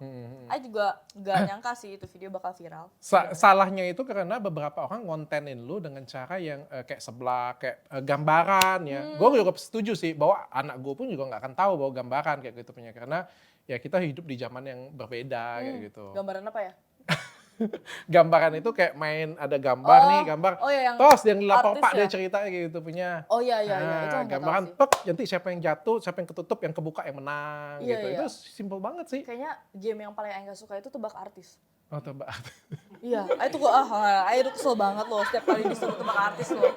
Aing juga nggak nyangka sih itu video bakal viral. Salahnya itu karena beberapa orang ngontenin lu dengan cara yang kayak seblak, kayak gambaran ya. Gue juga setuju sih bahwa anak gue pun juga nggak akan tahu bahwa gambaran kayak gitu punya. Karena ya kita hidup di zaman yang berbeda kayak gitu. Gambaran apa ya? Gambaran itu kayak main ada gambar nih, gambar. Oh iya, yang Tos yang lapor artis Pak ya? dia cerita gitu punya. Oh iya, itu nggak gambaran tahu sih. pek, nanti siapa yang jatuh, siapa yang ketutup, yang kebuka yang menang Iya, gitu. iya. Itu simple banget sih. Kayaknya game yang paling Aing gak suka itu tebak artis. Oh, tebak. Iya, itu Aing tuh kesel banget loh setiap kali disuruh tebak artis loh.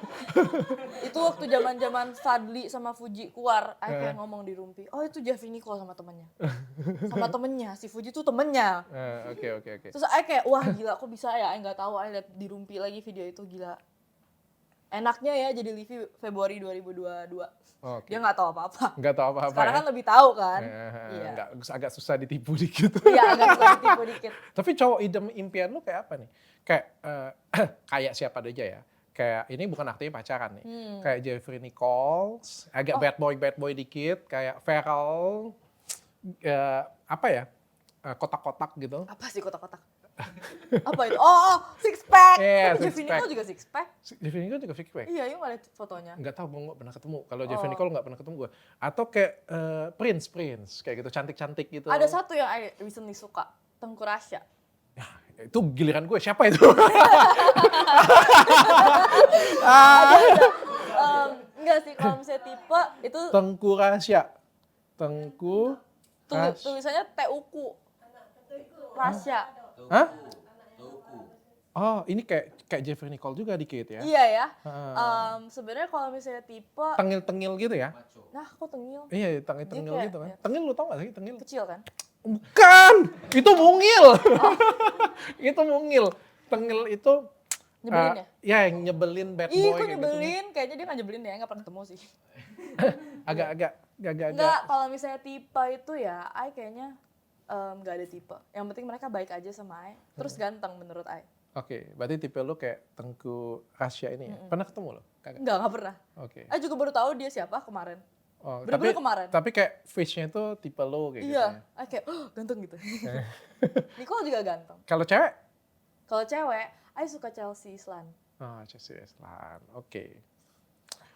Itu waktu zaman Fadli sama Fuji keluar, Aing kayak ngomong di Rumpi, oh itu Javi Nicole sama temennya. Sama temennya, si Fuji tuh temennya. Oke. Terus Aing kayak, wah gila kok bisa ya, Aing gak tahu, Aing liat di Rumpi lagi video itu gila. enaknya ya jadi Livi Februari 2022. Oke. Dia nggak tahu apa-apa. Nggak tahu apa-apa Sekarang ya? kan lebih tahu kan. Iya. Nggak, agak susah ditipu dikit. Iya, agak susah ditipu dikit. Tapi cowok impian lu kayak apa nih? Kayak kayak siapa aja ya? Kayak ini bukan artinya pacaran nih. Kayak Jeffrey Nichols, agak bad boy dikit, kayak Pharrell, apa ya? Kotak-kotak gitu. Apa sih kotak-kotak? Apa itu? Oh, six pack. Iya, Tapi six Jeffrey pack. Nicole juga six pack. Jeffrey Nichols juga six pack. Iya, yuk lihat fotonya. Nggak tahu, gue nggak pernah ketemu. Kalau Jeffrey Oh. Nicole nggak pernah ketemu gue. Atau kayak Prince, kayak gitu, cantik-cantik gitu. Ada satu yang I recently suka, Tengku Rasya. Ya, itu giliran gue, siapa itu? Enggak sih, kalau misalnya tipe itu Tengku Rasya. Tengku Rasya. tulisannya TUku. Rasya. Hah? Tuku. Oh, ini kayak Jeffrey Nicole juga dikit ya? Iya ya. Ah. Sebenarnya kalau misalnya tipe, Tengil-tengil gitu ya? Maco. nah kok tengil? Iya, tengil-tengil Dia kayak- gitu kan. iya. Tengil lu tau gak sih tengil? Kecil kan? Bukan! Itu mungil! Itu mungil. Tengil itu Nyebelin ya? ya, yang nyebelin bad boy. Ih, kok kayak gitu. nyebelin? Kayaknya dia nggak nyebelin ya, nggak pernah ketemu sih. Agak-agak. Enggak, kalau misalnya tipe itu ya, Ai kayaknya nggak ada tipe. Yang penting mereka baik aja sama Ai. Terus ganteng menurut Ai. Oke, berarti tipe lu kayak Tengku Rasya ini ya? Pernah ketemu lo? Kagak? Nggak pernah. Oke. Ai juga baru tahu dia siapa kemarin. Oh, Bener-bener kemarin. Tapi kayak face-nya itu tipe lo kayak gitu Iya, ya? Ai kayak, oh, ganteng gitu. Nicole juga ganteng. Kalau cewek? Kalau cewek, Ai suka Chelsea Islan. Oh, Chelsea Islan. Oke.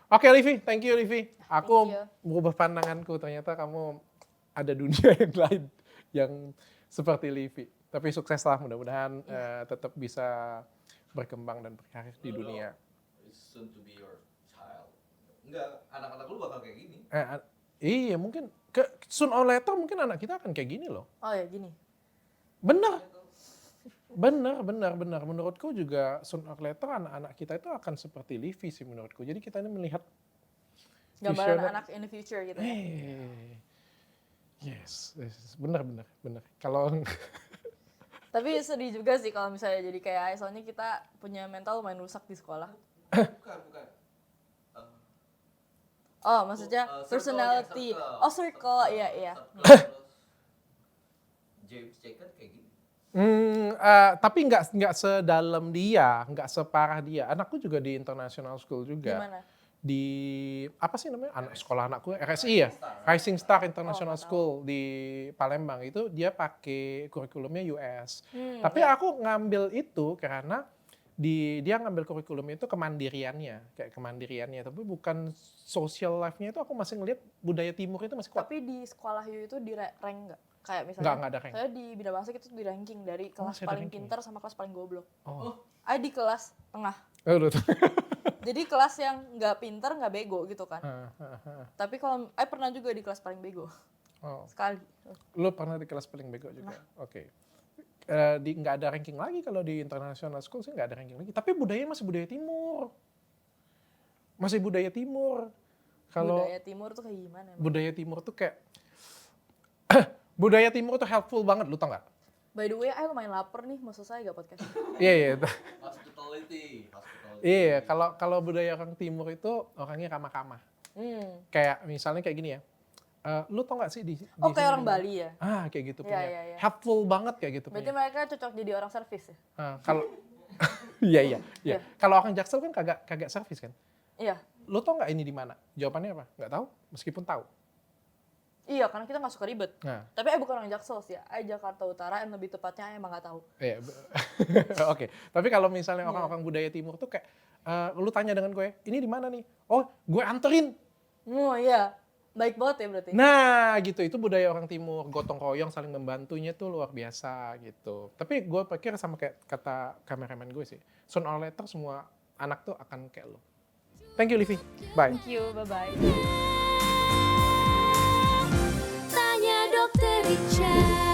Oke, Livi. Thank you, Livi. Aku you. merubah pandanganku. Ternyata kamu ada dunia yang lain yang seperti Livi. Tapi sukses lah. Mudah-mudahan tetap bisa berkembang dan berkarir di dunia. It's soon to be your child. Enggak, anak-anak lu bakal kayak gini. Iya, mungkin soon or later mungkin anak kita akan kayak gini loh. Oh ya, gini. Bener. Benar. Menurutku juga soon or later anak-anak kita itu akan seperti Livi sih menurutku. Jadi kita ini melihat Gambaran vision- anak in the future gitu ya. Yes, benar. Kalau Tapi sedih juga sih kalau misalnya jadi kayak Ai, soalnya kita punya mental lumayan rusak di sekolah. Bukan. Oh, maksudnya Circle-nya, personality. circle. Oh, circle, iya. Circle, terus James Jacob kayak gini. tapi nggak sedalam dia, nggak separah dia. Anakku juga di international school juga. Gimana? Di apa sih namanya? Sekolah anakku RSI ya, Rising Star International nggak School di Palembang itu dia pakai kurikulumnya US. Tapi iya. aku ngambil itu karena dia ngambil kurikulum itu kemandiriannya, tapi bukan social life-nya itu aku masih ngelihat budaya timur itu masih kuat. Tapi di sekolah you itu di rank nggak? Kayak misalnya, Nggak ada rank. saya di Bina Bangsa itu di ranking dari kelas saya ada paling ranking. pintar sama kelas paling goblok. Oh. Ai di kelas tengah. Aduh. Jadi kelas yang nggak pintar, nggak bego gitu kan. Tapi kalau Ai pernah juga di kelas paling bego. Oh. Sekali. Lu pernah di kelas paling bego juga? Oke. Nggak ada ranking lagi kalau di international school sih nggak ada ranking lagi. Tapi budayanya masih budaya timur. Masih budaya timur. Kalau Budaya timur tuh kayak gimana? Emang? budaya timur tuh kayak budaya timur tuh helpful banget, lu tau nggak? By the way, Ai lumayan lapar nih, mau selesai gak podcast? Iya. Hospitality. Iya, kalau budaya orang timur itu orangnya ramah-ramah. Kayak misalnya kayak gini ya. Lu tau gak sih di Oh, kayak sini orang Bali ya? kayak gitu Iya, punya. iya. Helpful banget kayak gitu Berarti punya. mereka cocok jadi orang servis ya? Kalau iya. Iya. Kalau orang Jaksel kan kagak servis kan. Iya. Lu tau nggak ini di mana? Jawabannya apa? Nggak tahu, meskipun tahu. Iya, karena kita nggak suka ribet. Nah, Tapi Ai bukan orang Jaksel sih, Ai Jakarta Utara, yang lebih tepatnya Ai emang nggak tahu. iya. Oke. Tapi kalau misalnya orang-orang budaya timur tuh kayak, lu tanya dengan gue, ini di mana nih? Oh, gue anterin. Oh iya, baik banget ya berarti. Nah, gitu. Itu budaya orang timur, gotong royong, saling membantunya tuh luar biasa gitu. Tapi gue pikir sama kayak kata kameramen gue sih, soon or later semua anak tuh akan kayak lo. Thank you, Livi. Bye. Thank you, bye-bye. Tanya Dokter Richard.